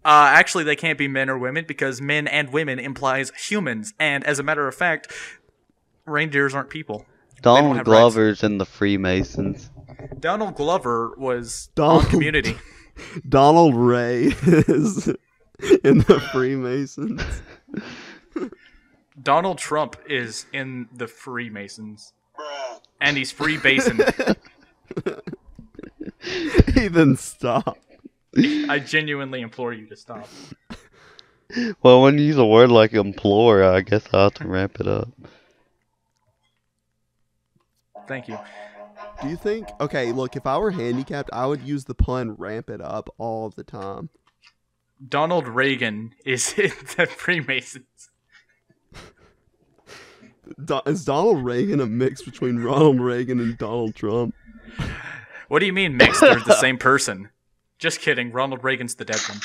Actually, they can't be men or women because men and women implies humans, and as a matter of fact, reindeers aren't people. Donald have Glover's in the Freemasons. Donald Glover was Donald- on Community. Donald Ray is in the Freemasons. Donald Trump is in the Freemasons. And he's Free Basin. Ethan, stop. I genuinely implore you to stop. Well, when you use a word like implore, I guess I'll have to ramp it up. Thank you. Do you think... Okay, look, if I were handicapped, I would use the pun ramp it up all the time. Donald Reagan is in the Freemasons. Is Donald Reagan a mix between Ronald Reagan and Donald Trump? What do you mean mixed? They're the same person. Just kidding. Ronald Reagan's the dead one.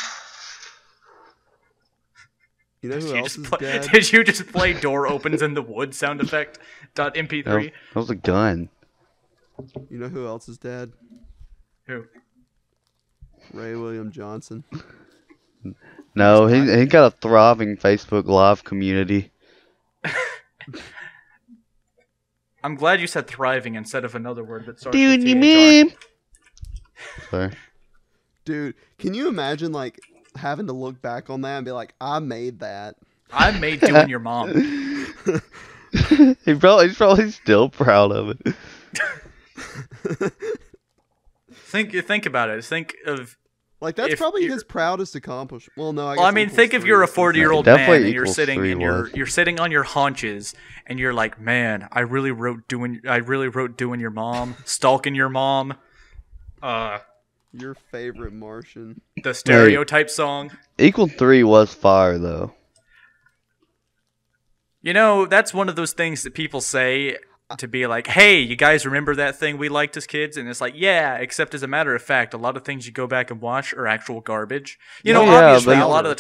You know who else is dead? Did you just play door opens in the wood sound effect? .mp3? That was a gun. You know who else is dead? Who? Ray William Johnson. No, he got a thriving Facebook Live community. I'm glad you said thriving instead of another word that starts Doing with you THR. mean? Sorry. Dude, can you imagine like having to look back on that and be like, I made that. I made doing your mom. He's probably still proud of it. Think about it. Think of Like that's If probably you're- his proudest accomplishment. Well, no, I guess Well, I mean, equals think if three you're a or something. 40-year-old Definitely man and you're equals sitting 3 and you're was. you're sitting on your haunches and you're like, man, I really wrote doing your mom, stalking your mom, Your favorite Martian. the stereotype song. Equal 3 was fire though. You know, that's one of those things that people say to be like, hey, you guys remember that thing we liked as kids? And it's like, yeah, except as a matter of fact, a lot of things you go back and watch are actual garbage. You know, Oh, yeah, obviously, but- a lot of the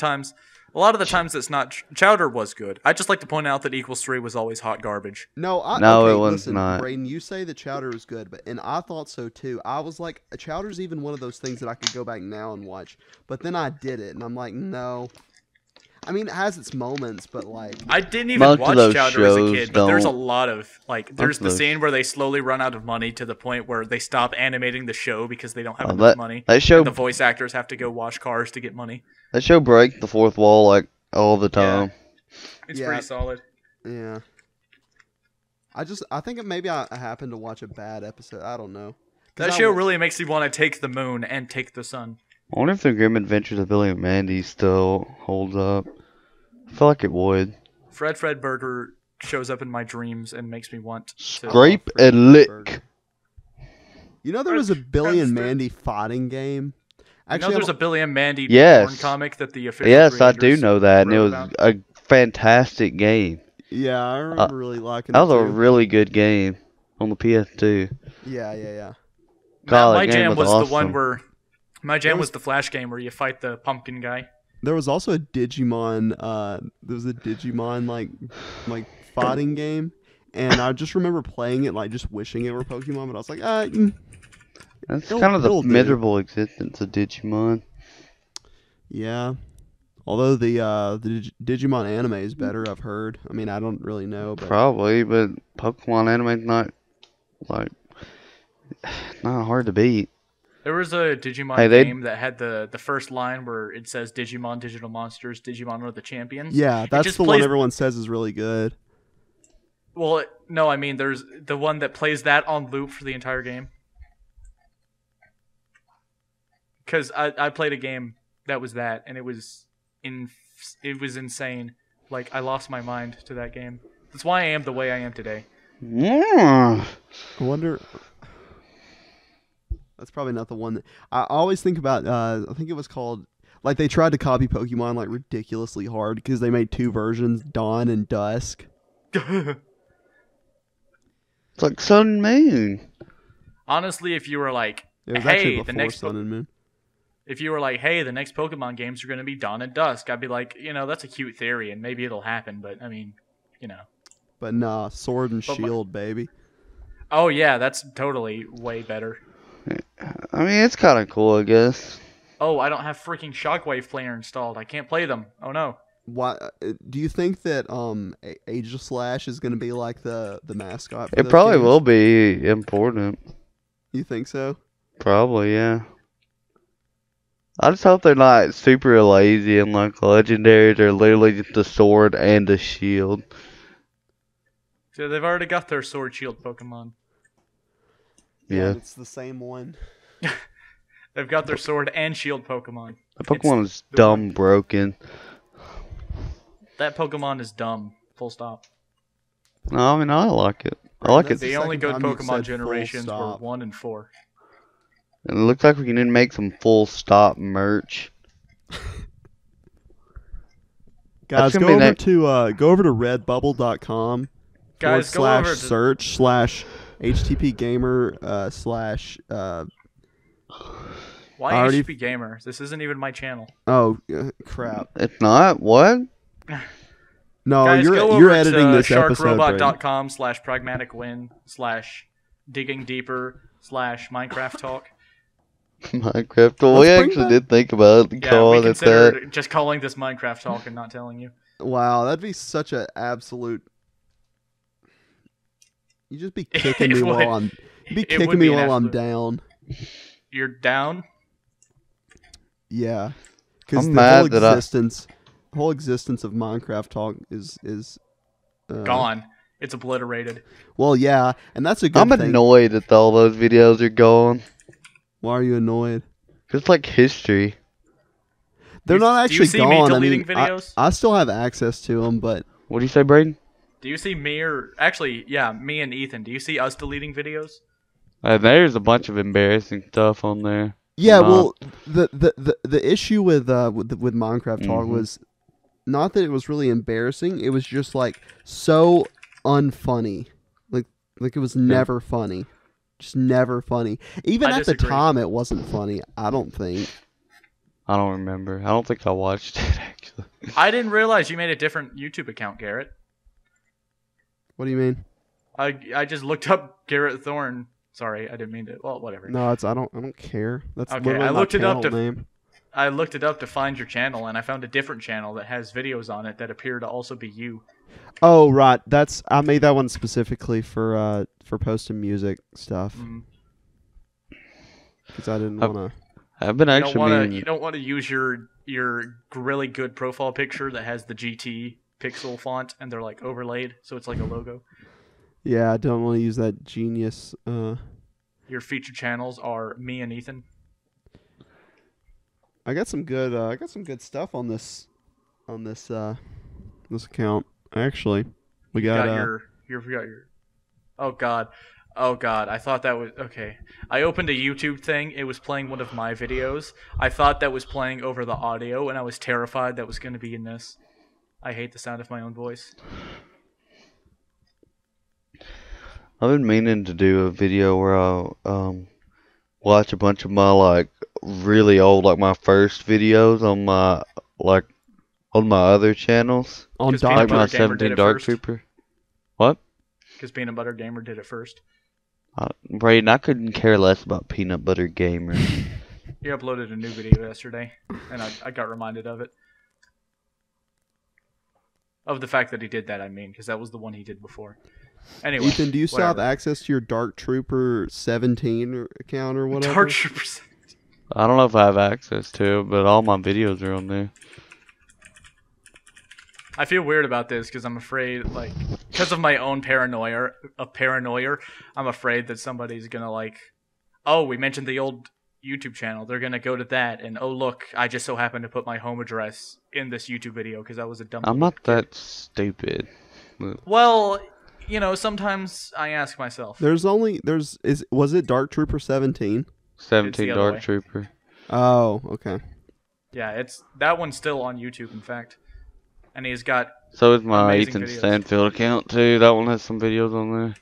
times it's not. Chowder was good. I just like to point out that Equals 3 was always hot garbage. No, No, okay, it was listen, not. Brayden, you say the Chowder was good, and I thought so too. I was like, Chowder's even one of those things that I could go back now and watch. But then I did it, and I'm like, no. I mean, it has its moments, but like, I didn't even Most of watch those Chowder as a shows kid, but there's a don't- lot of there's of the those- scene where they slowly run out of money to the point where they stop animating the show because they don't have Oh, enough money. That show And the voice actors have to go wash cars to get money. break the fourth wall like all the time. It's Yeah. pretty solid. yeah. I think maybe I happened to watch a bad episode. I don't know. 'Cause That I show wa- really makes you want to take the moon and take the sun. I wonder if the Grim Adventures of Billy and Mandy still holds up. I feel like it would. Fred Burger shows up in my dreams and makes me want to. Scrape Fred and lick. Burger. You know there was a Billy and Mandy fighting game. You Actually, know, there's a Billy and Mandy Yes. porn comic that the official. Yes, I do creators know that, and it wrote was about. a fantastic game. yeah, I remember really liking That it was a too. really good game on the PS2. Yeah. God, my that game jam was was the one awesome. where. My There jam was- was the Flash game where you fight the pumpkin guy. There was also a Digimon. There was a Digimon like fighting game, and I just remember playing it like just wishing it were Pokemon. But I was like, That's It'll- kind of the it'll do. miserable existence of Digimon. yeah. Although the Digimon anime is better, I've heard. I mean, I don't really know, but Probably, but Pokemon anime's not not hard to beat. There was a Digimon Hey, they- game that had the first line where it says Digimon, digital monsters, Digimon are the champions. yeah, that's just the one plays- everyone says is really good. Well, no, I mean there's the one that plays that on loop for the entire game. Because I played a game that was that, and it was insane. Like I lost my mind to that game. That's why I am the way I am today. Yeah. I wonder. That's probably not the one that I always think about. I think it was called like they tried to copy Pokemon like ridiculously hard because they made two versions, Dawn and Dusk. It's like Sun and Moon. Honestly, if you were like, It was actually hey, before the next Sun and Moon. if you were like, hey, the next Pokemon games are going to be Dawn and Dusk, I'd be like, that's a cute theory, and maybe it'll happen. But I mean, But nah, Sword and But my- Shield, baby. Oh yeah, that's totally way better. I mean, it's kind of cool, I guess. Oh, I don't have freaking Shockwave Player installed. I can't play them. Oh no. Why do you think that Age of Slash is going to be like the mascot? For It those probably games? will be important. You think so? Probably, yeah. I just hope they're not super lazy and like legendaries are literally just a sword and a shield. So they've already got their Sword Shield Pokemon. Yeah. and it's the same one. They've got their Sword and Shield Pokemon. The Pokemon is the dumb broken. That Pokemon is dumb. Full stop. No, I mean, I like it. I like That's it. The the only second good time you've Pokemon said full generations were stop. 1 and 4. It looks like we can make some full stop merch. Guys, gonna go be over next. to redbubble.com Guys, go / over to search / HTP gamer Why I already- HP Gamer? This isn't even my channel. oh crap. It's not? What? No, Guys, go you're over editing to this episode. Brady. sharkrobot.com/pragmaticwin/digging-deeper/Minecraft talk. Minecraft. Well, we Let's bring actually back- did think about Yeah, we calling it that. considered just calling this Minecraft talk and not telling you. Wow, that'd be such an absolute. You just be kicking me It would. while I'm. You'd be It kicking would me be an while I'm absolute- down. You're down? Yeah, because I'm the whole mad that I- whole existence of Minecraft talk is Gone. It's obliterated. Well, yeah, and that's a good I'm thing. annoyed that all those videos are gone. Why are you annoyed? It's like history. They're Do you- not do you actually see me gone. I deleting mean, videos? I still have access to them, but What do you say, Braden? Do you see me or actually, yeah, me and Ethan? Do you see us deleting videos? There's a bunch of embarrassing stuff on there. yeah. Nah. Well, the issue with Minecraft talk Mhm. was not that it was really embarrassing. It was just like so unfunny. Like it was never funny. Just never funny. Even I at the disagree. time, it wasn't funny. I don't think. I don't remember. I don't think I watched it actually. I didn't realize you made a different YouTube account, Garrett. What do you mean? I just looked up Garrett Thorne. Sorry, I didn't mean to. Well, whatever. No, I don't care. That's Okay, literally I my looked it up channel to- name. I looked it up to find your channel, and I found a different channel that has videos on it that appear to also be you. Oh right, I made that one specifically for posting music stuff Mm. because I didn't I've- want to. I've been You don't actually want to. meaning. You don't want to use your really good profile picture that has the GT pixel font, and they're like overlaid, so it's like a logo. Yeah, I don't want to use that genius. Your featured channels are me and Ethan. I got some good. I got some good stuff on this this account. Actually, we got. You got your. Oh God. Oh God. I thought that was okay. I opened a YouTube thing. It was playing one of my videos. I thought that was playing over the audio, and I was terrified that was going to be in this. I hate the sound of my own voice. I've been meaning to do a video where I watch a bunch of my like really old, like my first videos on my on my other channels, on 'Cause Doc. like Peanut my Butter Gamer did 17 it Dark first. Trooper. What? Because Peanut Butter Gamer did it first. Braden, I couldn't care less about Peanut Butter Gamer. He uploaded a new video yesterday, and I got reminded of it. Of the fact that he did that, I mean, because that was the one he did before. Anyway, Ethan, do you still have whatever. access to your Dark Trooper 17 account or whatever? Dark Troopers. I don't know if I have access to it, but all my videos are on there. I feel weird about this because I'm afraid, like, because of my own paranoia, I'm afraid that somebody's gonna like, oh, we mentioned the old YouTube channel. They're gonna go to that, and oh look, I just so happened to put my home address in this YouTube video because I was a dumb. I'm little not that stupid. Well, you know, sometimes I ask myself. Was it Dark Trooper 17? 17 other Dark way. Trooper. Oh, okay. Yeah, that one's still on YouTube, in fact, and he's got. So is my Amazing Ethan videos. Stanfield account too. That one has some videos on there.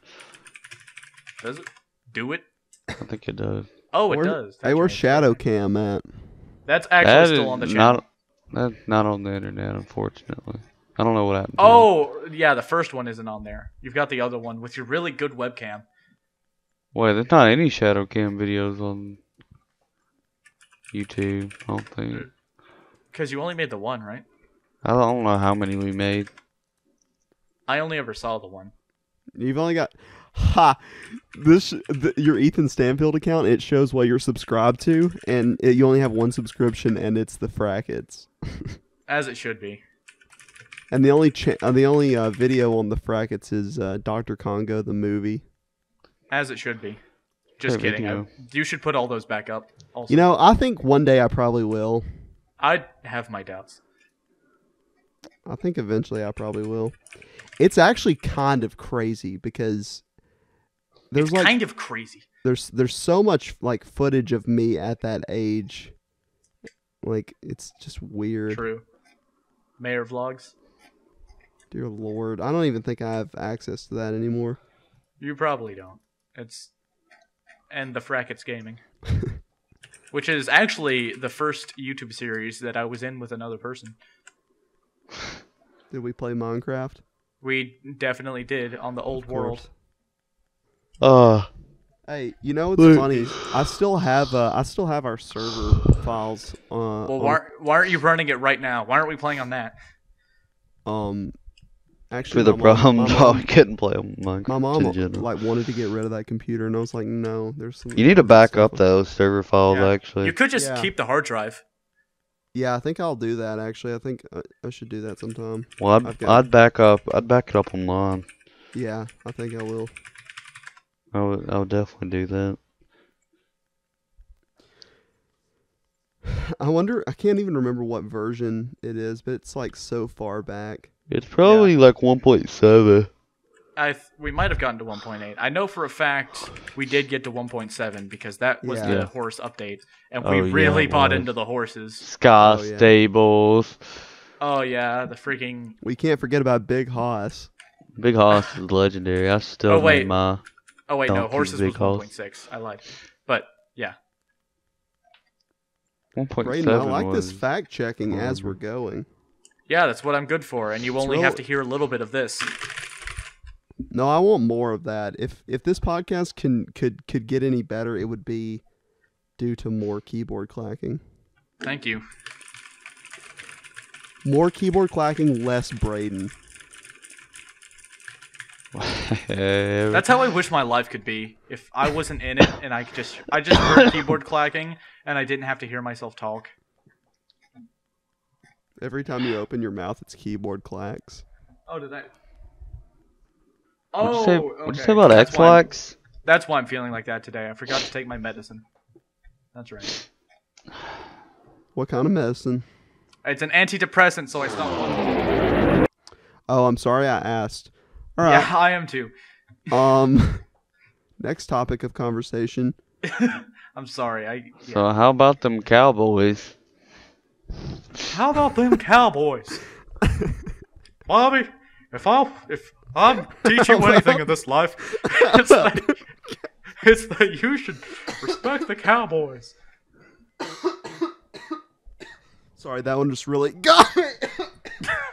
Does it do it? I think it does. Oh, it Where- does. Hey, where's Shadow Cam at? That's actually That still is on the channel. That's not on the internet, unfortunately. I don't know what happened. to it. Oh, yeah, the first one isn't on there. You've got the other one with your really good webcam. Wait, there's not any shadow cam videos on YouTube. I don't think. Because you only made the one, right? I don't know how many we made. I only ever saw the one. You've only got your Ethan Stanfield account. It shows what you're subscribed to, and you only have one subscription, and it's the Frackets. As it should be. And the only video on the Frackets is Dr. Congo the movie. As it should be. Just Great kidding. video. You should put all those back up. Also. You know, I think one day I probably will. I have my doubts. I think eventually I probably will. It's actually kind of crazy because there's It's like kind of crazy. there's so much like footage of me at that age. Like it's just weird. True. Mayor vlogs. Dear Lord, I don't even think I have access to that anymore. You probably don't. And the Frackets Gaming. Which is actually the first YouTube series that I was in with another person. Did we play Minecraft? We definitely did on the old Of world. course. Hey, you know what's Look. funny? I still have our server files. Well, why aren't you running it right now? Why aren't we playing on that? Actually, For the problem, I couldn't play on my Minecraft mom in general. like wanted to get rid of that computer, and I was like, no, there's some. You need to there's back stuff up those server files, Yeah. actually. You could just Yeah. keep the hard drive. Yeah, I think I'll do that. Actually, I think I should do that sometime. Well, I've got- I'd back it up online. Yeah, I think I will. I would definitely do that. I wonder. I can't even remember what version it is, but it's like so far back. It's probably like 1.7. We might have gotten to 1.8. I know for a fact we did get to 1.7 because that was Yeah. the horse update, and Oh, we yeah, really it bought was. into the horses. Sky Oh, yeah. Stables. Oh yeah, the freaking. We can't forget about Big Hoss. Big Hoss is legendary. I still Oh, need wait. my. Oh wait, no, Donkey horses Big was Hoss. 1.6. I lied, but yeah. 1.7 Brayden, I like was, this fact checking as we're going. Yeah, that's what I'm good for, and you only Throw- have to hear a little bit of this. No, I want more of that. If this podcast could get any better, it would be due to more keyboard clacking. Thank you. More keyboard clacking, less Brayden. That's how I wish my life could be. If I wasn't in it and I just heard keyboard clacking and I didn't have to hear myself talk. Every time you open your mouth, it's keyboard clacks. Oh, did I? What'd you Oh, say, okay. what'd you say about That's why I'm- Xbox? That's why I'm feeling like that today. I forgot to take my medicine. That's right. What kind of medicine? It's an antidepressant, so I stopped one. Oh, I'm sorry I asked. All right. Yeah, I am too. Next topic of conversation. I'm sorry. Yeah. So how about them Cowboys? How about them Cowboys? Bobby, if I'm teach you anything in this life, it's that you should respect the Cowboys. Sorry, that one just really got me.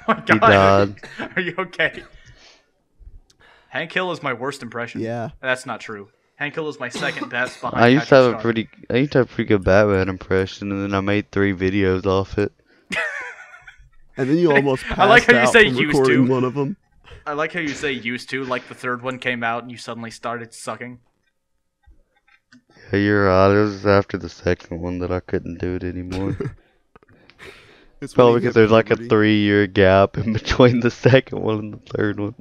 Oh my He God. died. Are you okay? Hank Hill is my worst impression. Yeah. That's not true. Hank Hill is my second best behind I used to have Patrick Star. I used to have a pretty good Batman impression, and then I made 3 videos off it. And then you almost passed I like how you out say from used recording to. one of them. I like how you say used to, like the third one came out and you suddenly started sucking. Yeah, you're right. It was after the second one that I couldn't do it anymore. It's when Probably you because hit there's like a puberty. 3-year gap in between the second one and the third one.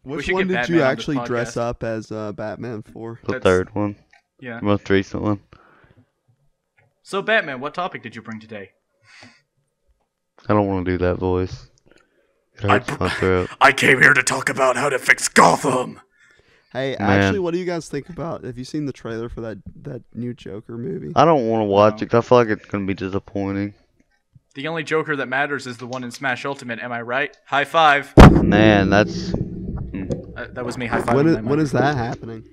Which should one get did you Batman on this actually dress podcast. up as Batman for? The That's- third one. Yeah. The most recent one. So Batman, what topic did you bring today? I don't want to do that voice. It hurts my throat. I came here to talk about how to fix Gotham. Hey, Man. actually, what do you guys think about? Have you seen the trailer for that new Joker movie? I don't want to watch No. it 'cause I feel like it's going to be disappointing. The only Joker that matters is the one in Smash Ultimate. Am I right? High five. Man, that's... That was me high fiving. When is that happening?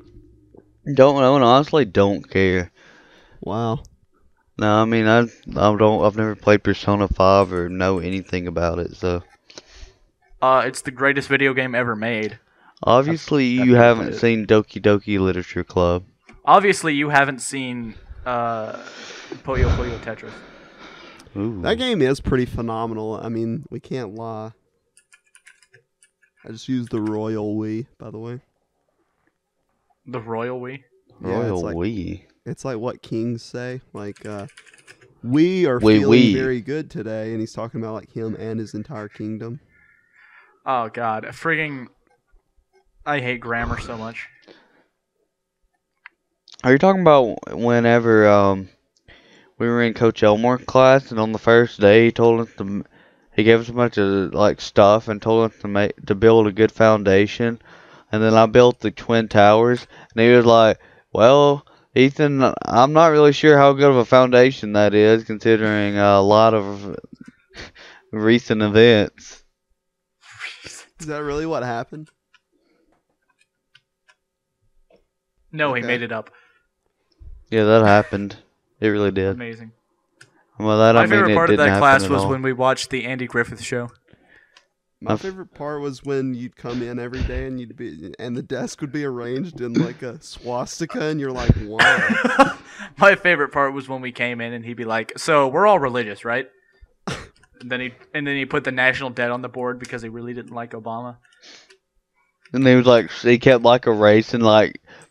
Don't know, and honestly don't care. Wow. No, I mean, I've never played Persona 5 or know anything about it, so... It's the greatest video game ever made. Obviously, I've you never haven't played it. seen Doki Doki Literature Club. Obviously, you haven't seen Puyo Puyo Tetris. Ooh. That game is pretty phenomenal. I mean, we can't lie. I just used the Royal Wii, by the way. The Royal Wii. Royal it's like, Wii. It's like what kings say. Like, we are Oui, feeling oui. very good today. And he's talking about like him and his entire kingdom. Oh God, frigging! I hate grammar so much. Are you talking about whenever we were in Coach Elmore's class, and on the first day he gave us a bunch of like stuff and told us to build a good foundation, and then I built the Twin Towers, and he was like, "Well, Ethan, I'm not really sure how good of a foundation that is, considering a lot of recent events." Is that really what happened? No, he Okay. made it up. Yeah, that happened. It really did. Amazing. Well, that I My mean, favorite it part of didn't that happen class at was all. when we watched the Andy Griffith Show. My favorite part was when you'd come in every day and the desk would be arranged in like a swastika, and you're like, wow. My favorite part was when we came in and he'd be like, "So we're all religious, right?" And then he put the national debt on the board because he really didn't like Obama. And he kept like erasing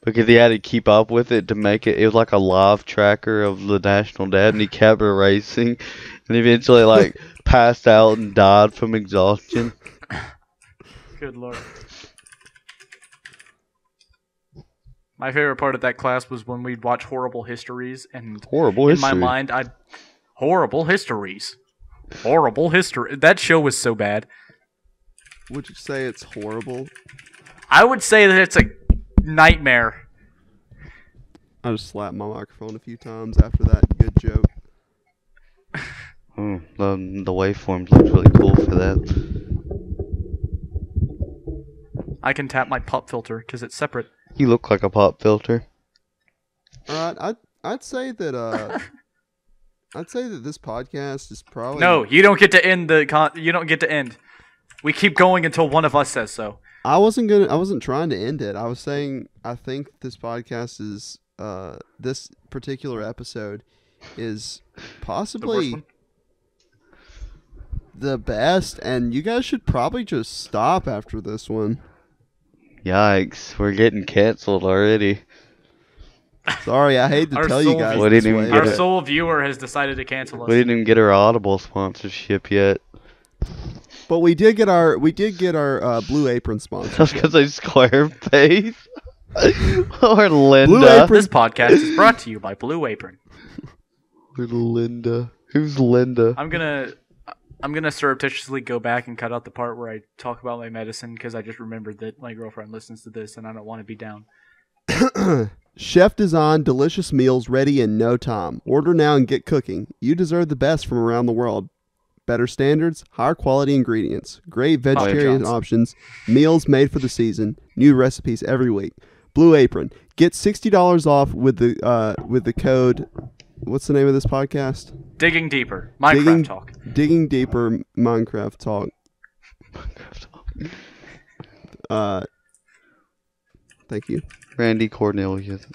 because he had to keep up with it to make it. It was like a live tracker of the national debt, and he kept erasing, and eventually passed out and died from exhaustion. Good lord. My favorite part of that class was when we'd watch Horrible Histories, and in my mind, Horrible Histories. Horrible History. That show was so bad. Would you say it's horrible? I would say that it's a nightmare. I just slapped my microphone a few times after that good joke. The waveforms look really cool for that. I can tap my pop filter because it's separate. You look like a pop filter. Alright, I'd say that this podcast is probably No, you don't get to end you don't get to end. We keep going until one of us says so. I wasn't trying to end it. I was saying I think this podcast is this particular episode is possibly the best, and you guys should probably just stop after this one. Yikes, we're getting canceled already. Sorry, I hate to tell you guys. Our sole viewer has decided to cancel us. We didn't even get our Audible sponsorship yet. But we did get our Blue Apron sponsorship. Just because they Squarespace. Or Linda. Blue Apron. This podcast is brought to you by Blue Apron. Or Linda. Who's Linda? I'm gonna surreptitiously go back and cut out the part where I talk about my medicine because I just remembered that my girlfriend listens to this and I don't want to be down. Chef Design delicious meals ready in no time. Order now and get cooking. You deserve the best from around the world. Better standards, higher quality ingredients, great vegetarian options, meals made for the season, new recipes every week. Blue Apron. Get $60 off with the code. What's the name of this podcast? Digging Deeper. Minecraft Talk. Digging Deeper Minecraft Talk. Thank you. Randy Cornelius.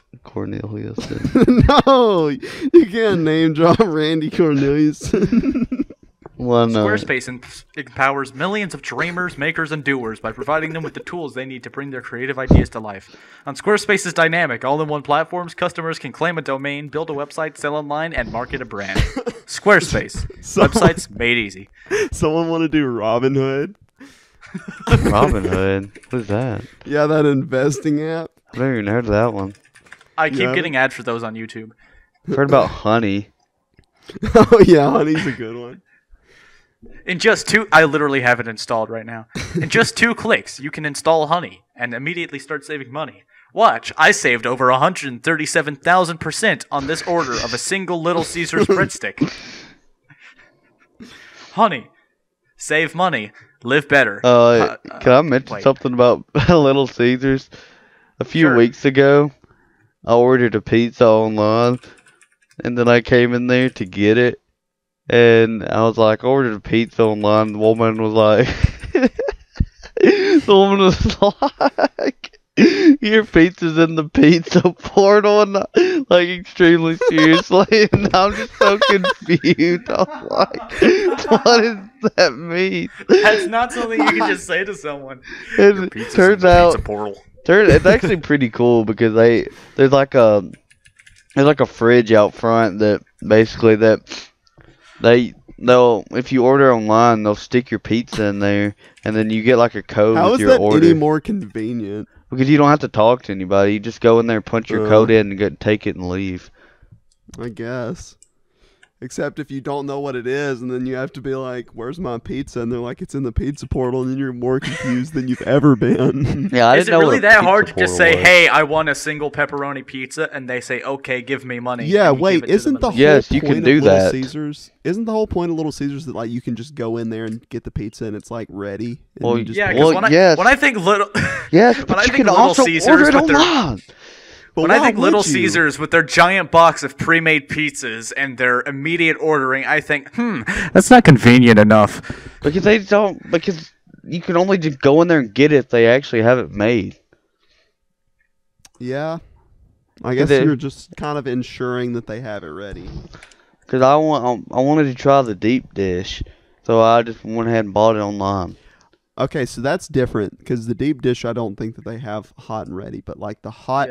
No, you can't name drop Randy Cornelius. Well, no. Squarespace empowers millions of dreamers, makers, and doers by providing them with the tools they need to bring their creative ideas to life. On Squarespace's dynamic, all-in-one platforms, customers can claim a domain, build a website, sell online, and market a brand. Squarespace. Websites made easy. Someone want to do Robinhood? Robinhood? What is that? Yeah, that investing app. I've never even heard of that one. I keep getting ads for those on YouTube. I've heard about Honey. Oh, yeah, Honey's a good one. I literally have it installed right now. In just 2 clicks, you can install Honey and immediately start saving money. Watch, I saved over 137,000% on this order of a single Little Caesars breadstick. Honey, save money, live better. Can I mention something about Little Caesars? A few weeks ago, I ordered a pizza online, and then I came in there to get it. And I was like, I ordered a pizza online. The woman was like, your pizza's in the pizza portal, and like extremely seriously. And I'm just so confused. I'm like, what does that mean? That's not something you can just say to someone. And it turns out, pizza portal. It's actually pretty cool because there's like a fridge out front that basically they'll if you order online, they'll stick your pizza in there, and then you get like a code with your order. How is that any more convenient? Because you don't have to talk to anybody. You just go in there, punch your code in, and take it and leave. I guess. Except if you don't know what it is, and then you have to be like, "Where's my pizza?" And they're like, "It's in the pizza portal," and then you're more confused than you've ever been. Yeah, is it really that hard to just say, "Hey, I want a single pepperoni pizza," and they say, "Okay, give me money"? Yeah, wait, isn't the whole yes, you point can do of Little that. Caesars? Isn't the whole point of Little Caesars that like you can just go in there and get the pizza and it's like ready? And Well, you just yeah, because when I think Little, yes, but when I you think can Little also Caesars order it with their online. When I think Little Caesars with their giant box of pre-made pizzas and their immediate ordering, I think, that's not convenient enough. Because you can only just go in there and get it if they actually have it made. Yeah. I guess you're just kind of ensuring that they have it ready. Cause I wanted to try the deep dish, so I just went ahead and bought it online. Okay, so that's different because the deep dish I don't think that they have hot and ready, but like the hot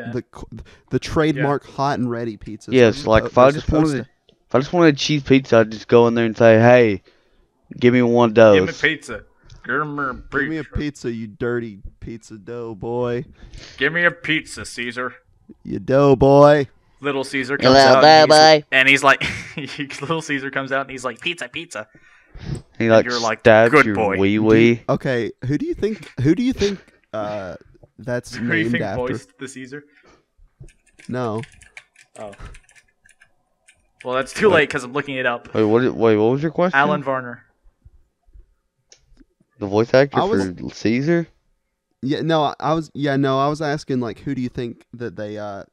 the trademark hot and ready pizzas. Yes, like if I just wanted a cheese pizza, I'd just go in there and say, "Hey, give me one of those." Give me pizza. Give me a pizza, you dirty pizza dough boy. Give me a pizza, Caesar. You dough boy. Little Caesar comes out and he's like, Little Caesar comes out and he's like, pizza, pizza. He like you're like, stabs good your boy. wee wee. Okay, who do you think that's Who do you named think after? voiced the Caesar? No. Oh. Well, that's too late because I'm looking it up. Wait, what was your question? Alan Varner. The voice actor for Caesar? Yeah, no, I was asking like who do you think that they that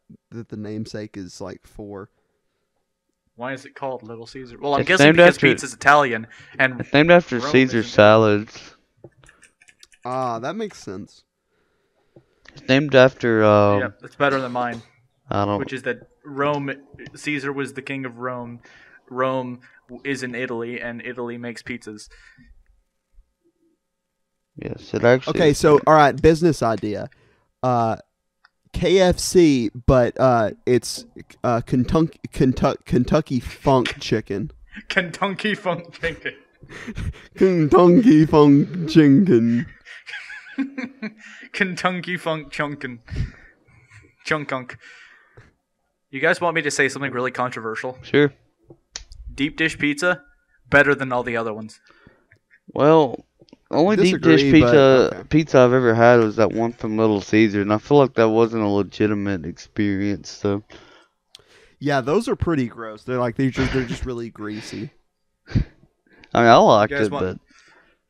the namesake is like for? Why is it called Little Caesar? Well, I'm It's guessing named because after- pizza's Italian and It's named after Rome Caesar isn't- salads. Ah, that makes sense. It's named after yeah, that's better than mine, I don't. which is that Caesar was the king of Rome. Rome is in Italy, and Italy makes pizzas. Yes, it actually. Okay, so all right, business idea. KFC, but it's Kentucky Funk Chicken. Kentucky Funk Chicken. Kentucky Funk Chicken. Kentucky Funk Chunkin. Chunkunk. You guys want me to say something really controversial? Sure. Deep dish pizza, better than all the other ones. Well, only deep dish Disagree, but okay. pizza I've ever had was that one from Little Caesar, and I feel like that wasn't a legitimate experience. So. Yeah, those are pretty gross. They're just really greasy. I mean, I liked You guys it, want- but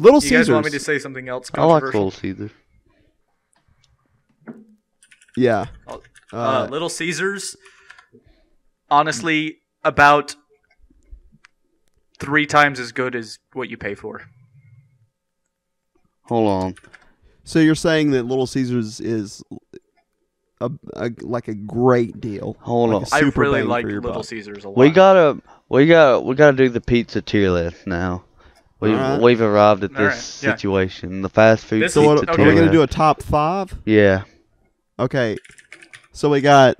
Little You Caesars. guys want me to say something else I like controversial? Little Caesar. Yeah. Little Caesars, honestly, about 3 times as good as what you pay for. Hold on. So you're saying that Little Caesars is like a great deal. Hold like on. a I super really bang like for your Little buck. Caesars a lot. We gotta do the pizza tier list now. Alright. We've arrived at this Alright, yeah. situation. The fast food This pizza is- So what, okay. are we tier gonna do a list. top 5? Yeah. Okay. So we got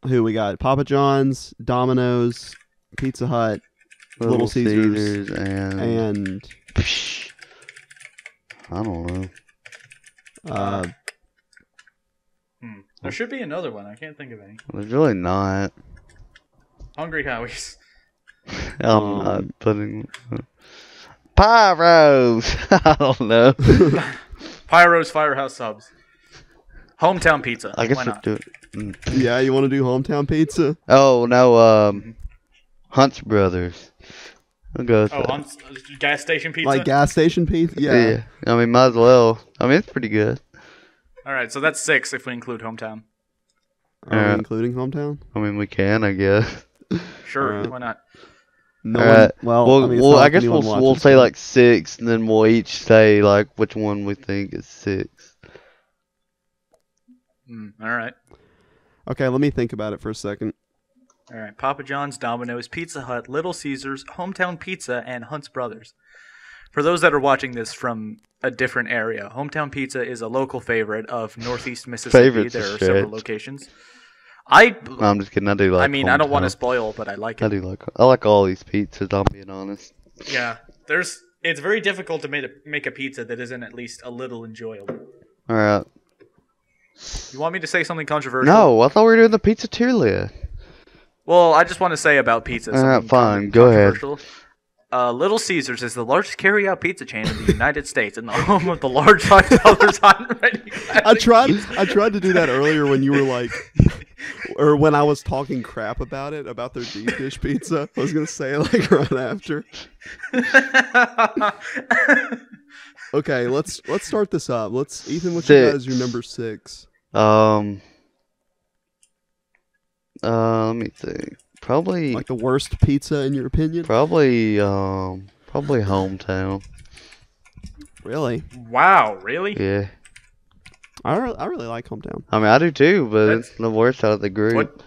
who we got? Papa John's, Domino's, Pizza Hut, Little Caesars, and Psh, I don't know. There should be another one. I can't think of any. There's really not. Hungry Howie's. I'm not putting Pyros. I don't know. Pyro's Firehouse Subs. Hometown Pizza. I guess Why we'll not? do it. yeah, you want to do hometown pizza? Oh no, Hunt's Brothers. I'll go with Oh, that. Hunt's gas station pizza. Like gas station pizza? Yeah. I mean, might as well. I mean, it's pretty good. All right, so that's 6 if we include hometown. Are we Yeah. including hometown? I mean, we can, I guess. Sure, Alright. why not? No Alright. one. Well, I mean, it's not I like guess anyone we'll watches say it. like 6, and then we'll each say like which one we think is 6. All right. Okay, let me think about it for a second. All right. Papa John's, Domino's, Pizza Hut, Little Caesars, Hometown Pizza, and Hunt's Brothers. For those that are watching this from a different area, Hometown Pizza is a local favorite of Northeast Mississippi. Favorite's a There are several stretch. locations. No, I'm just kidding. I do like. I mean, I don't want to Hometown. spoil, but I like I it. do like. I like all these pizzas. I'm being honest. Yeah. It's very difficult to make a pizza that isn't at least a little enjoyable. All right. You want me to say something controversial? No, I thought we were doing the pizza tier list. Well, I just want to say about pizza. All right, something fine. Go ahead. controversial. Little Caesars is the largest carry-out pizza chain in the United States and the home of the large $5 hot and ready. I tried to do that earlier when you were like, or when I was talking crap about it, about their deep dish pizza. I was gonna say it like right after. Okay, let's start this up. Ethan, what you got as your number 6? Let me think. Probably Like the worst pizza in your opinion? hometown. Really? Wow, really? Yeah. I really like Hometown. I mean, I do too, but That's- it's the worst out of the group, What?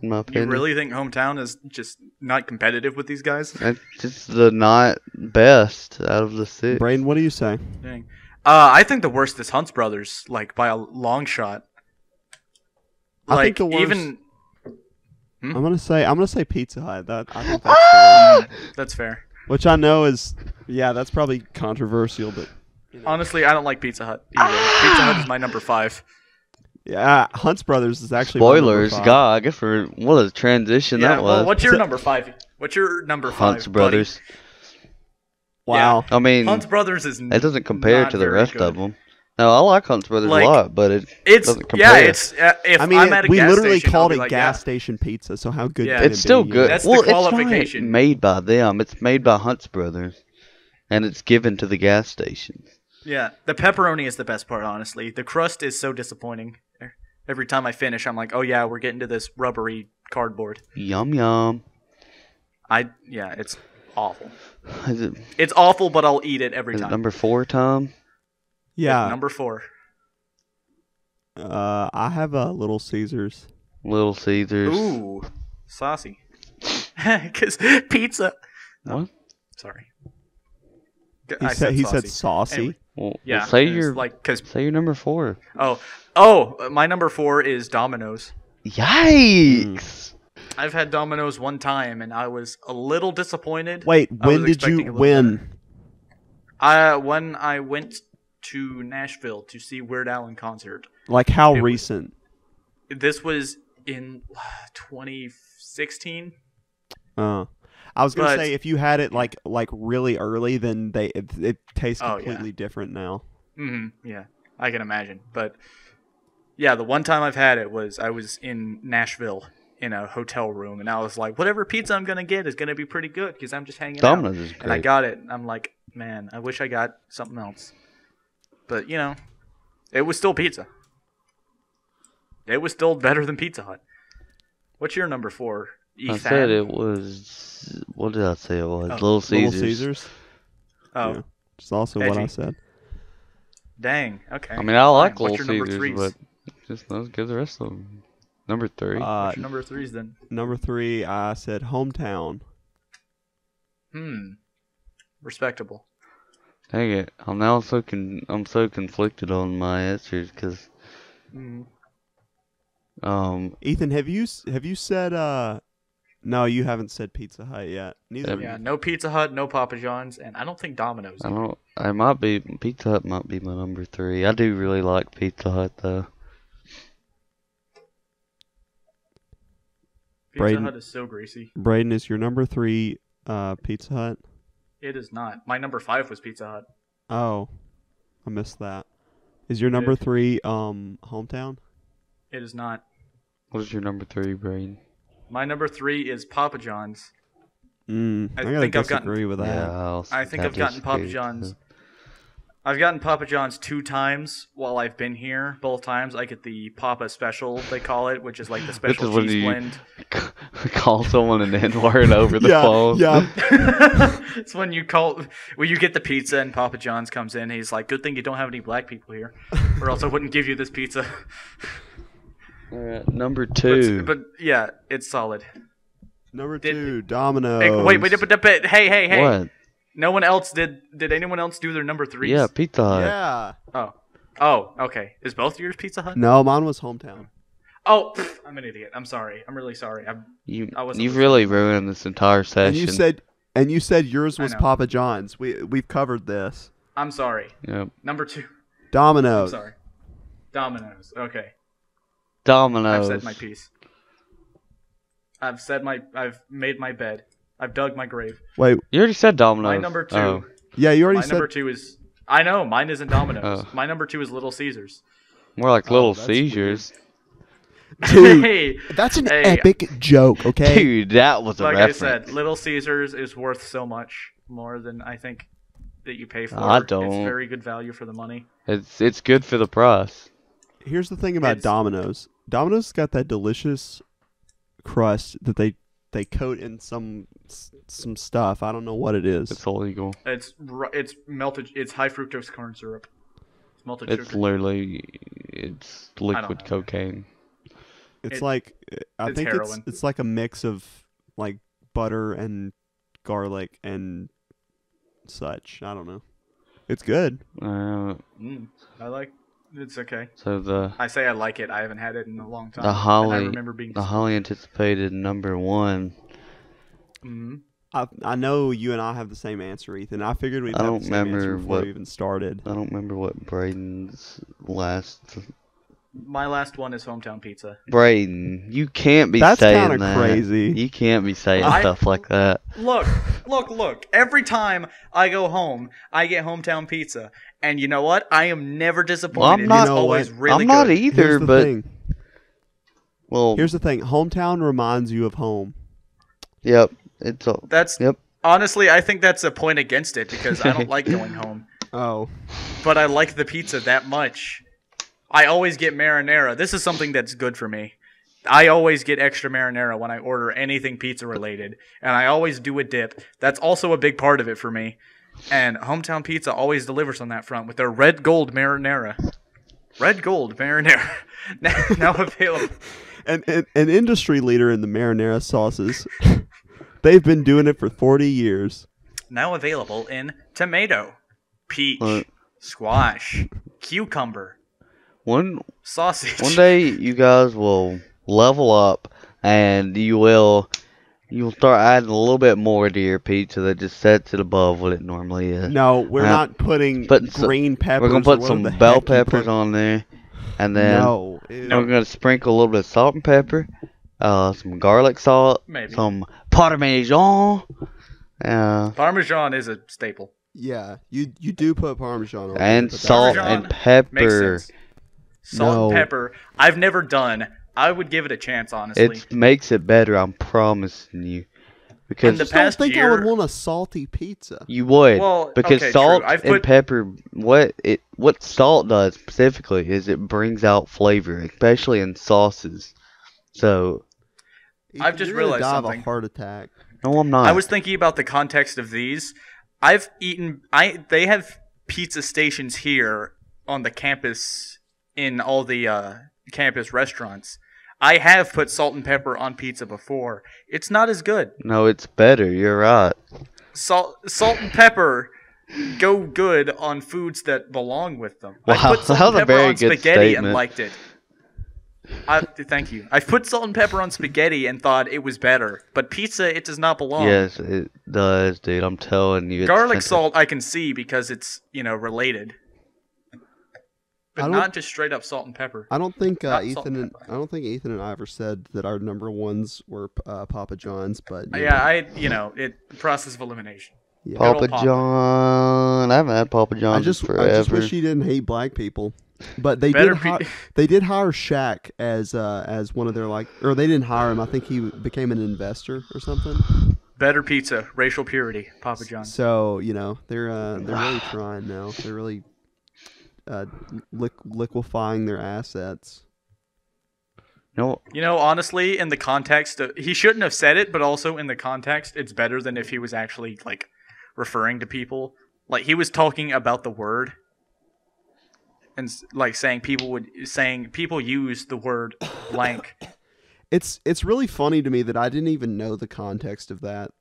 in my You opinion. really think Hometown is just not competitive with these guys? It's just the not best out of the 6. Braden, what do you say? Dang. I think the worst is Hunt's Brothers, like by a long shot. I Like think the worst- even I'm gonna say Pizza Hut. I think that's fair. that's fair. Which I know is that's probably controversial, but Honestly, I don't like Pizza Hut either. Pizza Hut is my number 5. yeah, Hunt's Brothers is actually my number Spoilers, 5. God, I guess what a transition that was. Well, what's your number 5? What's your number 5? Hunt's Brothers. Wow. I mean, Hunt's Brothers is it doesn't compare not to the very rest good. of them. No, I like Hunt's Brothers Like, a lot, but it It's doesn't compare. it's if I mean, I'm at a we gas literally station, called I'll it be like, gas yeah. station pizza. So how good? Yeah. can It's it still be, good. That's the well, it's qualification. not made by them. It's made by Hunt's Brothers, and it's given to the gas stations. Yeah, the pepperoni is the best part, honestly. The crust is so disappointing. Every time I finish, I'm like, oh yeah, we're getting to this rubbery cardboard. Yum yum. It's awful. Is it, It's awful, but I'll eat it every is it time. number 4, Tom? Yeah. Number 4. I have Little Caesars. Little Caesars. Ooh, saucy. Because pizza. What? Sorry. He said saucy. Anyway. Well, Yeah, say it's your like because say your number 4. my number 4 is Domino's. Yikes! I've had Domino's one time, and I was a little disappointed. Wait, I when was did expecting you a little win? When I went to Nashville to see Weird Al in concert. Like how It was- recent? This was in 2016. I was gonna But- say if you had it like really early, then it tastes Oh, yeah. completely different now. Yeah, I can imagine. But yeah, the one time I've had it was I was in Nashville in a hotel room, and I was like, whatever pizza I'm gonna get is gonna be pretty good because I'm just hanging Domino's out. is And I great. got it. I'm like, man, I wish I got something else. But it was still pizza. It was still better than Pizza Hut. What's your number 4? I Ethan? said it was. What did I say it was? Oh, Little Caesars. Little Caesars. Oh, Yeah. It's also what I Edgy. said. dang. Okay. I mean, I like Fine. What's Little your number Caesars, 3s? but just let's give the rest of them. Number 3. What's your number 3s then? Number 3, I said Hometown. Respectable. Dang it! I'm now I'm so conflicted on my answers because Ethan, have you said no, you haven't said Pizza Hut yet. Neither of Yeah, you. no Pizza Hut, no Papa John's, and I don't think Domino's. I don't. I might be Pizza Hut might be my number 3. I do really like Pizza Hut though. Pizza Braden. Hut is so greasy. Braden, is your number 3 Pizza Hut? It is not. My number 5 was Pizza Hut. Oh, I missed that. Is your number Good. 3 Hometown? It is not. What's your number 3, Brain? My number 3 is Papa John's. I I gotta think I've gotten- disagree with that. Yeah, I think I've gotten Papa John's. I've gotten Papa John's 2 times while I've been here. Both times I get the Papa Special, they call it, which is like the special is when cheese you- blend. Call someone an N-word over the yeah, phone. yeah. It's when you you get the pizza and Papa John's comes in. He's like, "Good thing you don't have any black people here, or else I wouldn't give you this pizza." Alright, number 2. But yeah, it's solid. Number Did- 2, Domino's. Hey, wait, but hey. What? No one else did. Did anyone else do their number 3s? Yeah, Pizza Hut. Yeah. Oh, okay. Is both yours Pizza Hut? No, mine was Hometown. Oh, I'm an idiot. I'm sorry. I'm really sorry. I You've wasn't really listening. ruined this entire session. And you said yours I was know. Papa John's. We've covered this. I'm sorry. Yep. Number 2. I'm Domino's. sorry. Domino's. Okay. Domino's. I've said my piece. I've made my bed. I've dug my grave. Wait, You already said Domino's. My number 2. Oh. yeah, you already My said. number 2 is. I know mine isn't Domino's. Oh. My number 2 is Little Caesars. More like Little that's Seizures. Dude, Hey, that's an Hey. epic joke. Okay. Dude, that was a like reference. I said, Little Caesars is worth so much more than I think that you pay for. I It's don't. very good value for the money. It's good for the price. Here's the thing about It's- Domino's. Domino's got that delicious crust that they they coat in some stuff. I don't know what it is. It's illegal. It's melted. It's high fructose corn syrup. It's melted It's sugar. literally it's liquid know. cocaine. It's It- like I it's think heroin. it's like a mix of like butter and garlic and such. I don't know. It's good. I like. It's okay. So I say I like it. I haven't had it in a long time. the and I highly remember being. the highly anticipated number one. Mhm. I know you and I have the same answer, Ethan. I figured we'd I have don't the same answer remember before what- we even started. I don't remember what Braden's last. My last one is hometown pizza. Braden, you can't be That's saying kinda that. crazy. You can't be saying I- stuff like that. Look. Every time I go home, I get hometown pizza, and you know what? I am never disappointed. not- It's You know always what? really I'm not good. either, Here's the but thing. well, Here's the thing. Hometown reminds you of home. yep, it's a, That's yep. honestly, I think that's a point against it because I don't like going home, Oh, but I like the pizza that much. I always get marinara. This is something that's good for me. I always get extra marinara when I order anything pizza related, and I always do a dip. That's also a big part of it for me. And hometown pizza always delivers on that front with their red gold marinara. Red gold marinara now available. and an industry leader in the marinara sauces. They've been doing it for 40 years. Now available in tomato, peach, What? squash, cucumber, One sausage. day you guys will level up and you'll start adding a little bit more to your pizza that just sets it above what it normally is. No, we're Uh, not putting putting some- green peppers. We're gonna or put whatever some the bell heck you peppers put- on there, and then No, ew. we're gonna sprinkle a little bit of salt and pepper, some garlic salt, Maybe. some parmesan, Parmesan is a staple. Yeah, you do put Parmesan on it, and but that's- salt Parmesan and Makes pepper. sense. Salt No. and pepper. I've never done. I would give it a chance, honestly. It makes it better. I'm promising you, In because the I don't past think I year- would want a salty pizza. you would. Well, Because okay, salt true. I've and put- pepper, what salt does specifically is it brings out flavor, especially in sauces. So I've just You're gonna realized die of something. a heart attack. no, I'm not. I was thinking about the context of these. I've eaten. They have pizza stations here on the campus in all the campus restaurants. I have put salt and pepper on pizza before. It's not as good. No, it's better. You're right. Salt and pepper go good on foods that belong with them. Wow, I put salt that was and a pepper very on good spaghetti and statement. liked it. Thank you. I've put salt and pepper on spaghetti and thought it was better, but pizza it does not belong. Yes, it does, dude. I'm telling you. It's Garlic fantastic. salt I can see because it's related, I but don't- not just straight up salt and pepper. I don't think Not salt Ethan. and And, pepper. I don't think Ethan and I ever said that our number ones were Papa John's, but you Yeah, know, process of elimination. yeah. Good old Papa Papa. John. I haven't had Papa I John's just forever. wish he didn't hate black people. But they Better they did hire Shaq as one of their or they didn't hire him. I think he became an investor or something. Better pizza, racial purity, Papa John's. So they're really trying now. They're really liquefying their assets. No, Honestly, in the context of, he shouldn't have said it, but also in the context, it's better than if he was actually referring to people. Like he was talking about the word, and saying people use the word blank. It's really funny to me that I didn't even know the context of that.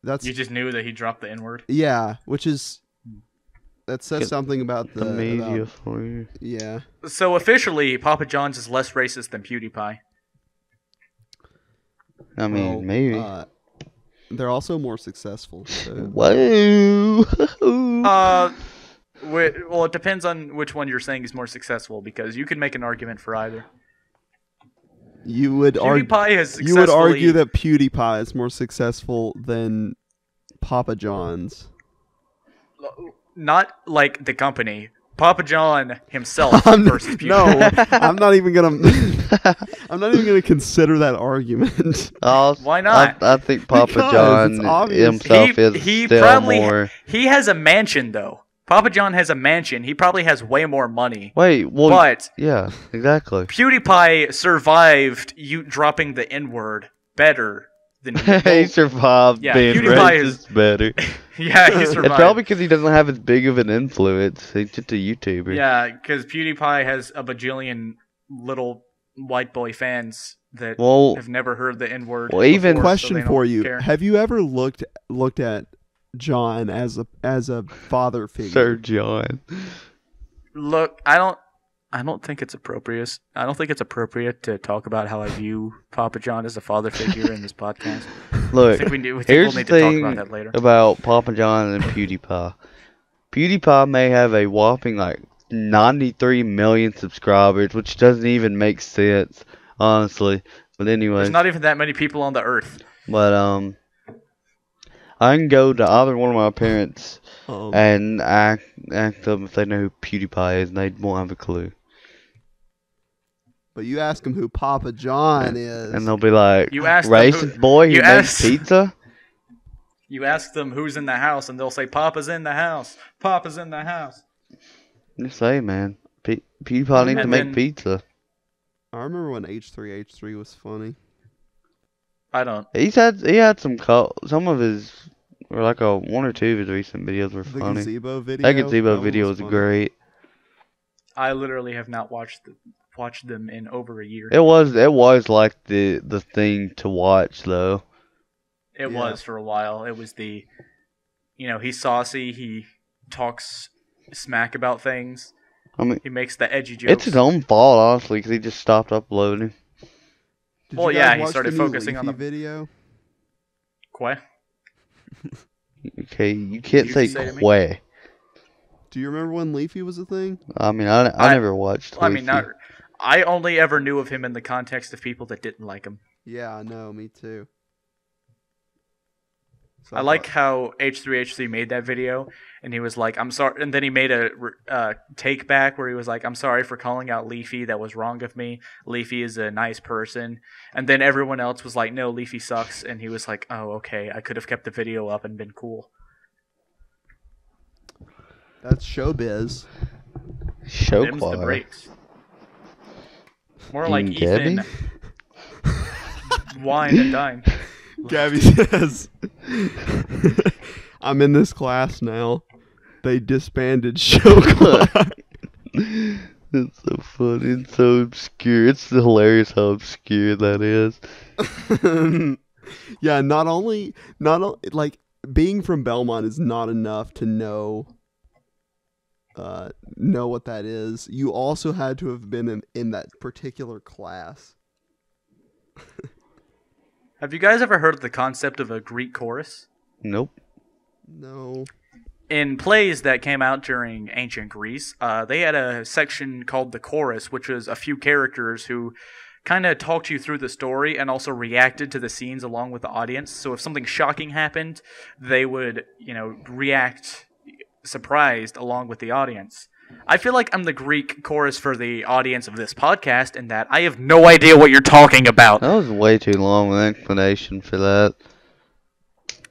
That's You just knew that he dropped the N word. yeah, which is that says Get something about the media about- for you. yeah. So officially, Papa John's is less racist than PewDiePie. I mean, Well, maybe. They're also more successful. So. Whoa. Well, it depends on which one you're saying is more successful, because you could make an argument for either. You would argue. PewDiePie has You would argue successfully- that PewDiePie is more successful than Papa John's. not like the company. Papa John himself versus PewDiePie. No, I'm not even gonna. I'm not even gonna consider that argument. Why not? I think Papa Because John it's obvious. himself is still probably more. he has a mansion though. Papa John has a mansion. He probably has way more money. Wait, well, But yeah, exactly. PewDiePie survived you dropping the N-word better than He survived Yeah, being PewDiePie racist better. yeah, he It's survived. probably because he doesn't have as big of an influence. He's just a YouTuber. Yeah, because PewDiePie has a bajillion little white boy fans that Well, have never heard the N word. well, even- before, Question so they for don't you: care. have you ever looked at John as a father figure? Sir John. Look, I don't think it's appropriate. I don't think it's appropriate to talk about how I view Papa John as a father figure in this podcast. I Look, think we we'll here's the need to talk thing about that later. about Papa John and PewDiePie. PewDiePie may have a whopping like 93 million subscribers, which doesn't even make sense, honestly. But anyway, There's not even that many people on the earth. but I can go to either one of my parents and ask them if they know who PewDiePie is, and they won't have a clue. But you ask him who Papa John is, And they'll be like, You ask them racist who- boy who you makes ask- pizza? You ask them who's in the house, and they'll say, "Papa's in the house. Papa's in the house." Just say, man. PewDiePie needs to And make then- pizza. I remember when H3H3 was funny. I don't. He had some of his, or like one or two of his recent videos were The funny. gazebo video. That gazebo one video was funny. great. I literally have not watched them in over a year. It was like the thing to watch though. It Yeah. was for a while. It was he's saucy. He talks smack about things. I mean, He makes the edgy jokes. it's his own fault honestly, because he just stopped uploading. Did Well, you yeah, guys he watch started the new focusing on Leafy the- video. Quay? Okay, you can't You say say to me? quay. Do you remember when Leafy was a thing? I mean, I never watched. I mean, Leafy. I only ever knew of him in the context of people that didn't like him. Yeah, I know. Me too. So I like how H3H3 made that video, and he was like, "I'm sorry," and then he made a take back where he was like, "I'm sorry for calling out Leafy. That was wrong of me. Leafy is a nice person." And then everyone else was like, "No, Leafy sucks," and he was like, "Oh, okay. I could have kept the video up and been cool." that's showbiz. Show Them's the choir. breaks. More You like and Gabby? Ethan wine and dine. Gabby says, "I'm in this class now. They disbanded show choir." It's so funny. It's so obscure. It's hilarious how obscure that is. Yeah, not only like being from Belmont is not enough to know what that is. You also had to have been in that particular class. Have you guys ever heard of the concept of a Greek chorus? Nope. No. In plays that came out during ancient Greece, they had a section called the chorus, which was a few characters who kind of talked you through the story and also reacted to the scenes along with the audience. So if something shocking happened, they would, react surprised along with the audience. I feel like I'm the Greek chorus for the audience of this podcast in that I have no idea what you're talking about. That was way too long an explanation for that.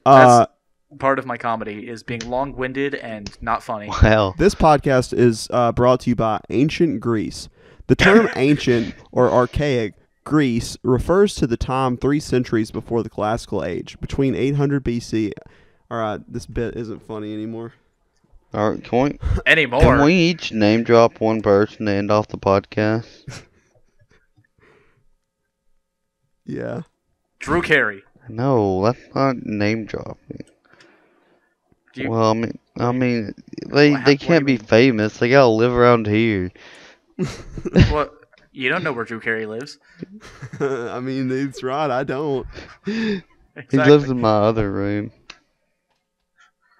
That's part of my comedy is being long-winded and not funny. Wow. This podcast is brought to you by Ancient Greece. The term ancient or archaic Greece refers to the time 3 centuries before the classical age, between 800 BC. All right, this bit isn't funny anymore. All right, can Anymore. we each name drop one person to end off the podcast? Yeah. Drew Carey. No, that's not name dropping. Do you- Well, I mean, they What do you can't be mean? famous. They gotta live around here. What? You don't know where Drew Carey lives. I mean, it's right. I don't. He Exactly. lives in my other room.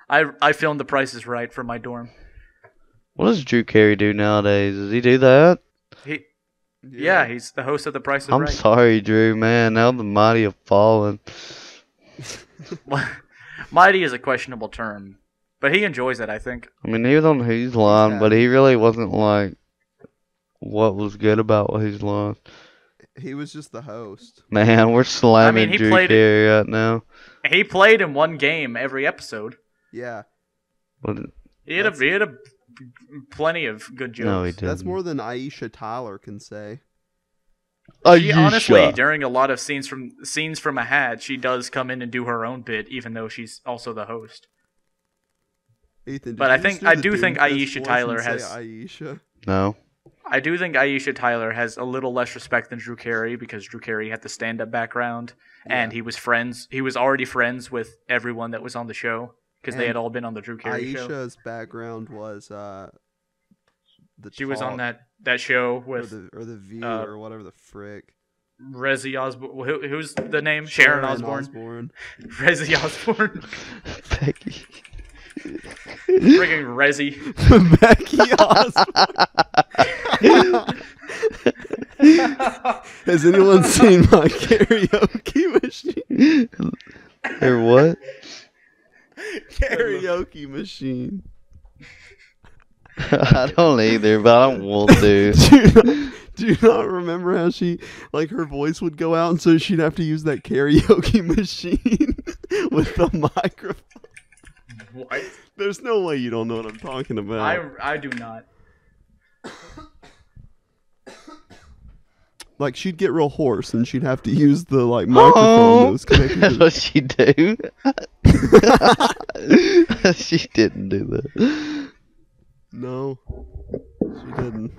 I filmed The Price is Right for my dorm. What does Drew Carey do nowadays? Does he do that? Yeah, he's the host of The Price is I'm Right. sorry, Drew, man. Now the mighty have fallen. Mighty is a questionable term, but he enjoys it, I think. I mean, he was on Who's Line, happy. but he really wasn't like what was good about Who's Line. He was just the host. Man, we're slamming he Drew played- Carey right now. He played in one game every episode. Yeah. What? He had a plenty of good jokes. No, he didn't. That's more than Aisha Tyler can say. She honestly, during a lot of scenes from a hat, she does come in and do her own bit, even though she's also the host. Ethan, But I do think Aisha Tyler has. Aisha. No. I do think Aisha Tyler has a little less respect than Drew Carey because Drew Carey had the stand-up background and he was already friends with everyone that was on the show because they had all been on the Drew Carey show. Aisha's background was she was on that show with or the View or whatever the frick. Rezi Osborne. Who's the name? Sharon Osbourne. Rezi Osborne. Becky. Friggin' Rezi. Becky Osborne. Has anyone seen my karaoke machine? Or what? Karaoke machine. I don't either, but I don't want to. Do you not remember how she, like, her voice would go out, and so she'd have to use that karaoke machine with the microphone? What? There's no way you don't know what I'm talking about. I do not. Like, she'd get real hoarse, and she'd have to use the, like, microphone that was connected That's to what she do. She didn't do that. No, she didn't.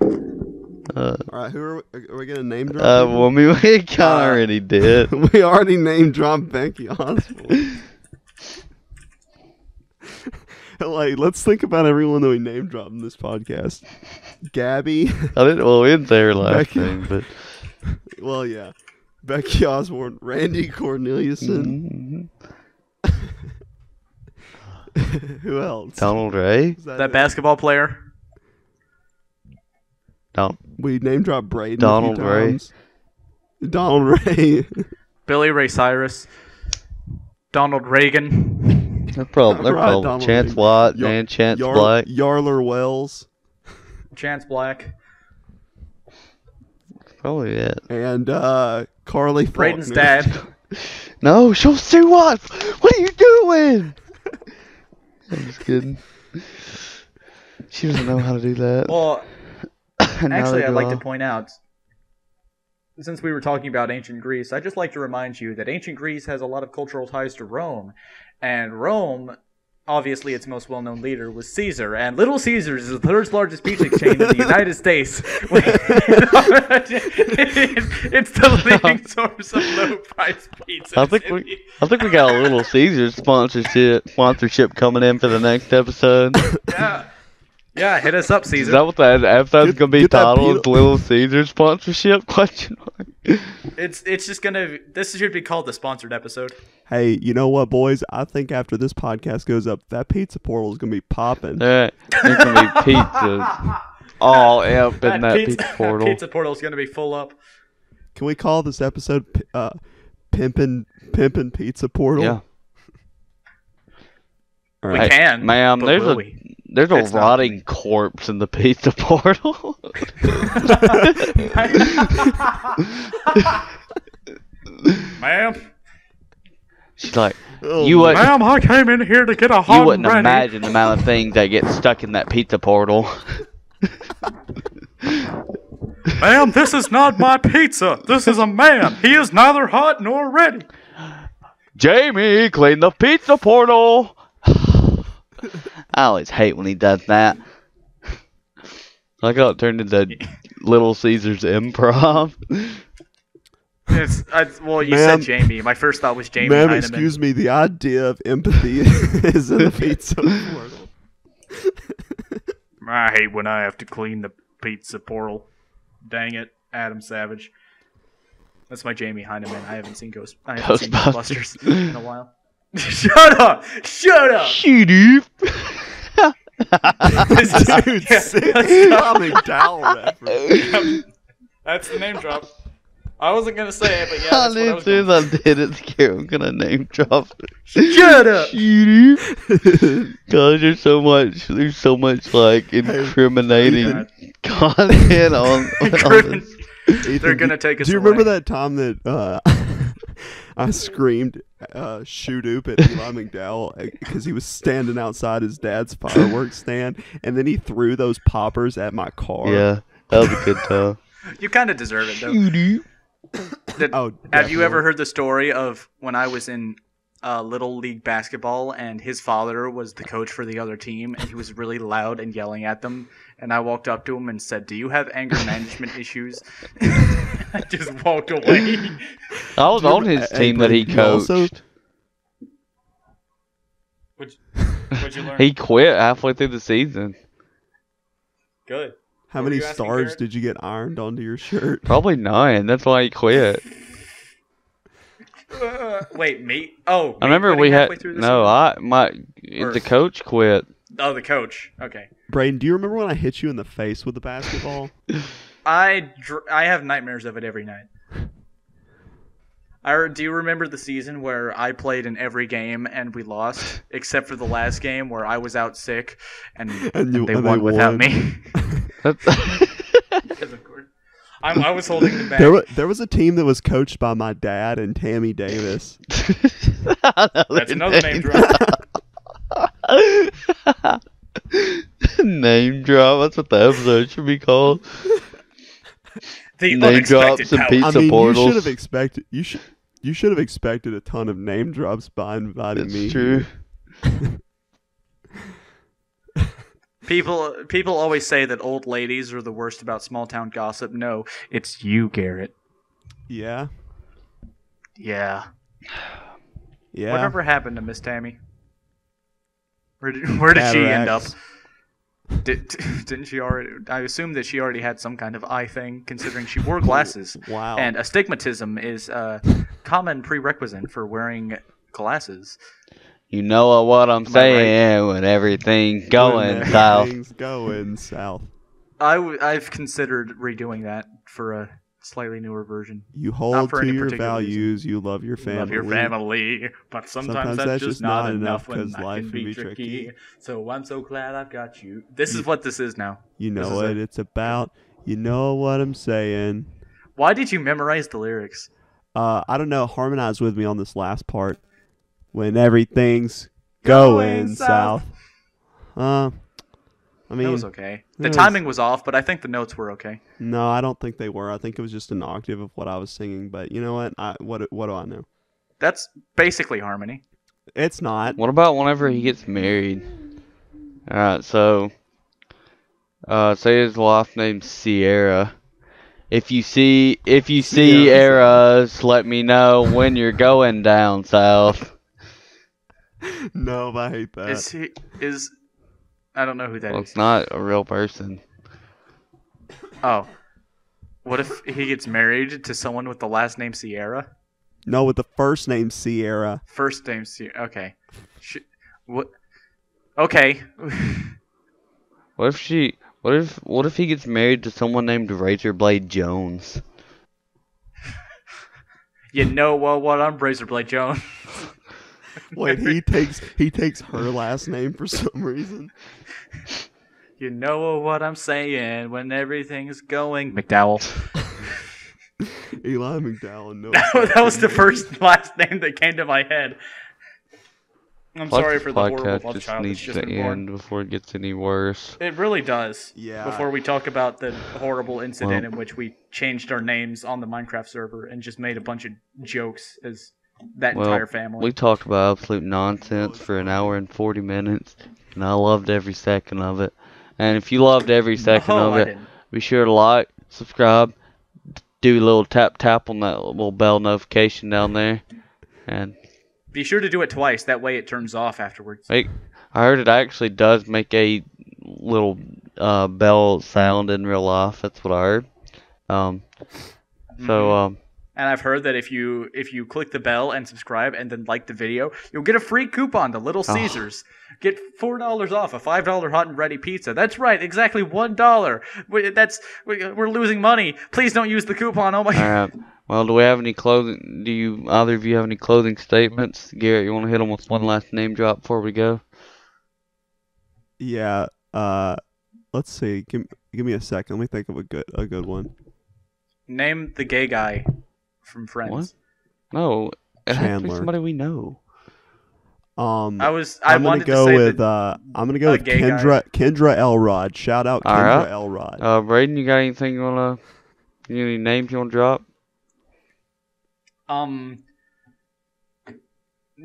Alright, are we going to name drop? Well, we kind of already did. We already name dropped Becky Osborne. Like, let's think about everyone that we name dropped in this podcast. Gabby. We didn't say her last name, but. Well, yeah. Becky Osborne, Randy Corneliuson. Who else? Donald Ray. That basketball player. We name dropped Braden. Donald Ray. Donald Ray. Billy Ray Cyrus. Donald Reagan. They're probably Chance Watt and Chance Black. Yarler Wells. Chance Black. Probably it. And Carly Braden's Faulkner. dad. No, she'll see what? What are you doing? I'm just kidding. She doesn't know how to do that. Well, actually, I'd like to point out, since we were talking about ancient Greece, I'd just like to remind you that ancient Greece has a lot of cultural ties to Rome. And Rome, obviously its most well-known leader, was Caesar. And Little Caesars is the third largest pizza chain in the United States. It's the leading source of low-priced pizzas. I think we got a Little Caesars sponsorship coming in for the next episode. Yeah, hit us up, Caesar. Is that what that episode's gonna be titled? Little Caesars sponsorship? Question mark. It's just gonna. This should be called the sponsored episode. Hey, you know what, boys? I think after this podcast goes up, that pizza portal is gonna be popping. There's gonna be pizza all up in that pizza portal. That pizza portal is gonna be full up. Can we call this episode "Pimpin' Pizza Portal"? Yeah. All We right. can, ma'am. There's a It's not rotting corpse in the pizza portal. Ma'am. She's like, Oh, you wouldn't, Ma'am, I came in here to get a hot you wouldn't and ready. imagine the amount of things that get stuck in that pizza portal. Ma'am, this is not my pizza. This is a man. He is neither hot nor ready. Jamie, clean the pizza portal. I always hate when he does that. I got turned into Little Caesars improv. Well, you Ma'am. said Jamie. My first thought was Jamie Ma'am, Heineman. excuse me. The idea of empathy is in the pizza portal. I hate when I have to clean the pizza portal. Dang it, Adam Savage. That's my Jamie Heineman. I haven't seen Ghostbusters in a while. Shut up! Shut up! Shut up. Dude, sick McDowell reference. That's the name drop. I wasn't gonna say it, but yeah, I that's what I knew was as soon going as I did it, I'm gonna name drop it. Shut up! God, there's so much like incriminating content on this. They're gonna take us Do you away. remember that time that I screamed shoot oop at Eli McDowell because he was standing outside his dad's fireworks stand, and then he threw those poppers at my car? Yeah, that was a good time. You kind of deserve it, though. Oh, Have you ever definitely. heard the story of when I was in little league basketball and his father was the coach for the other team and he was really loud and yelling at them, and I walked up to him and said, "Do you have anger management issues?" I just walked away. I was Do you on rem- his hey, team that he Brady, you also- coached. What'd you learn? He quit halfway through the season. Good. How What were many you asking, stars Garrett? did you get ironed onto your shirt? Probably 9. That's why he quit. Wait, me? Oh, I remember quitting we halfway had through the the Or- coach quit. season? Oh, the coach. Okay. Braden, do you remember when I hit you in the face with the basketball? I have nightmares of it every night. Do you remember the season where I played in every game and we lost, except for the last game where I was out sick and, And they they won without won. me? That's Of course. I was holding them back. There was a team that was coached by my dad and Tammy Davis. That's another name drop. Name drop. That's what the episode should be called. The Name drops unexpected and power. pizza I mean, portals. you should have expected a ton of name drops by inviting That's me. true. People always say that old ladies are the worst about small town gossip. No, it's you, Garrett. Yeah. Yeah. Yeah. Whatever happened to Miss Tammy? Where did she end up? Cataracts. Didn't she already? I assume that she already had some kind of eye thing, considering she wore glasses. Wow. And astigmatism is a common prerequisite for wearing glasses. You know what I'm Am I saying when everything going south. Things going south. I've considered redoing that for a slightly newer version. You Not hold for to any your particular values. You love your family. Love your family, but sometimes that's just not enough when life can be tricky. So I'm so glad I've got you. This is what this is now. You This know is what it. it's about. You know what I'm saying. Why did you memorize the lyrics? I don't know. Harmonize with me on this last part. When everything's going south. I mean, That was okay. The it was- timing was off, but I think the notes were okay. no, I don't think they were. I think it was just an octave of what I was singing. But you know what? What do I know? That's basically harmony. It's not. What about whenever he gets married? Alright, so say his wife named Sierra. If you see Sierras, let me know when you're going down south. No, I hate that. I don't know who that Well, is. it's not a real person. Oh. What if he gets married to someone with the last name Sierra? No, with the first name Sierra. First name Sierra. Okay. What? Okay. What if he gets married to someone named Razorblade Jones? You know what? I'm Razorblade Jones. Wait, he takes her last name for some reason. You know what I'm saying when everything's going McDowell. Eli McDowell. No, That was the first last name that came to my head. I'm sorry for the horrible podcast love just child that's needs just to been born. end before it gets any worse. It really does. Yeah. Before we talk about the horrible incident Well- in which we changed our names on the Minecraft server and just made a bunch of jokes as that Well, entire family. we talked about absolute nonsense for an hour and 40 minutes, and I loved every second of it. And if you loved every second No, of I it, didn't. be sure to like, subscribe, do a little tap on that little bell notification down there. And Be sure to do it twice. That way it turns off afterwards. I heard it actually does make a little bell sound in real life. That's what I heard. So And I've heard that if you click the bell and subscribe and then like the video, you'll get a free coupon to Little Caesars. Get $4 off a $5 hot and ready pizza. That's right, exactly $1. We're losing money. Please don't use the coupon. Oh my god. Alright. Well, do we have any closing? Do you either of you have any closing statements? Garrett, you want to hit them with one last name drop before we go? Yeah. Let's see. Give me a second. Let me think of a good one. Name the gay guy from Friends. What? No, it has to be Chandler. somebody we know. I I'm gonna wanted go to say with that I'm gonna go a with gay guy. Kendra Elrod. Shout out All Kendra right. Elrod. Braden, you got anything you wanna? Any names you wanna drop?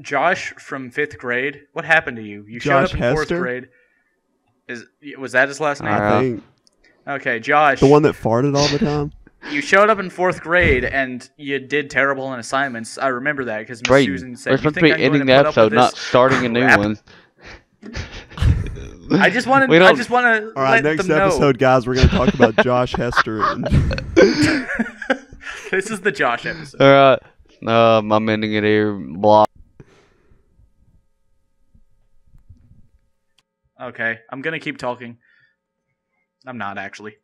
Josh from 5th grade. What happened to you? You Josh showed up in 4th Hester? grade. Was that his last name? I think Okay, Josh. the one that farted all the time. You showed up in 4th grade and you did terrible in assignments. I remember that because Miss Brayden, Susan said, we're "You supposed to think be I'm going ending to the put up with episode, not this starting a new crap?" one. I just want We to. I don't- just want to All right, let next them know. episode, guys, we're going to talk about Josh Hester. This is the Josh episode. Alright. I'm ending it here. Blah. Okay, I'm gonna keep talking. I'm not actually.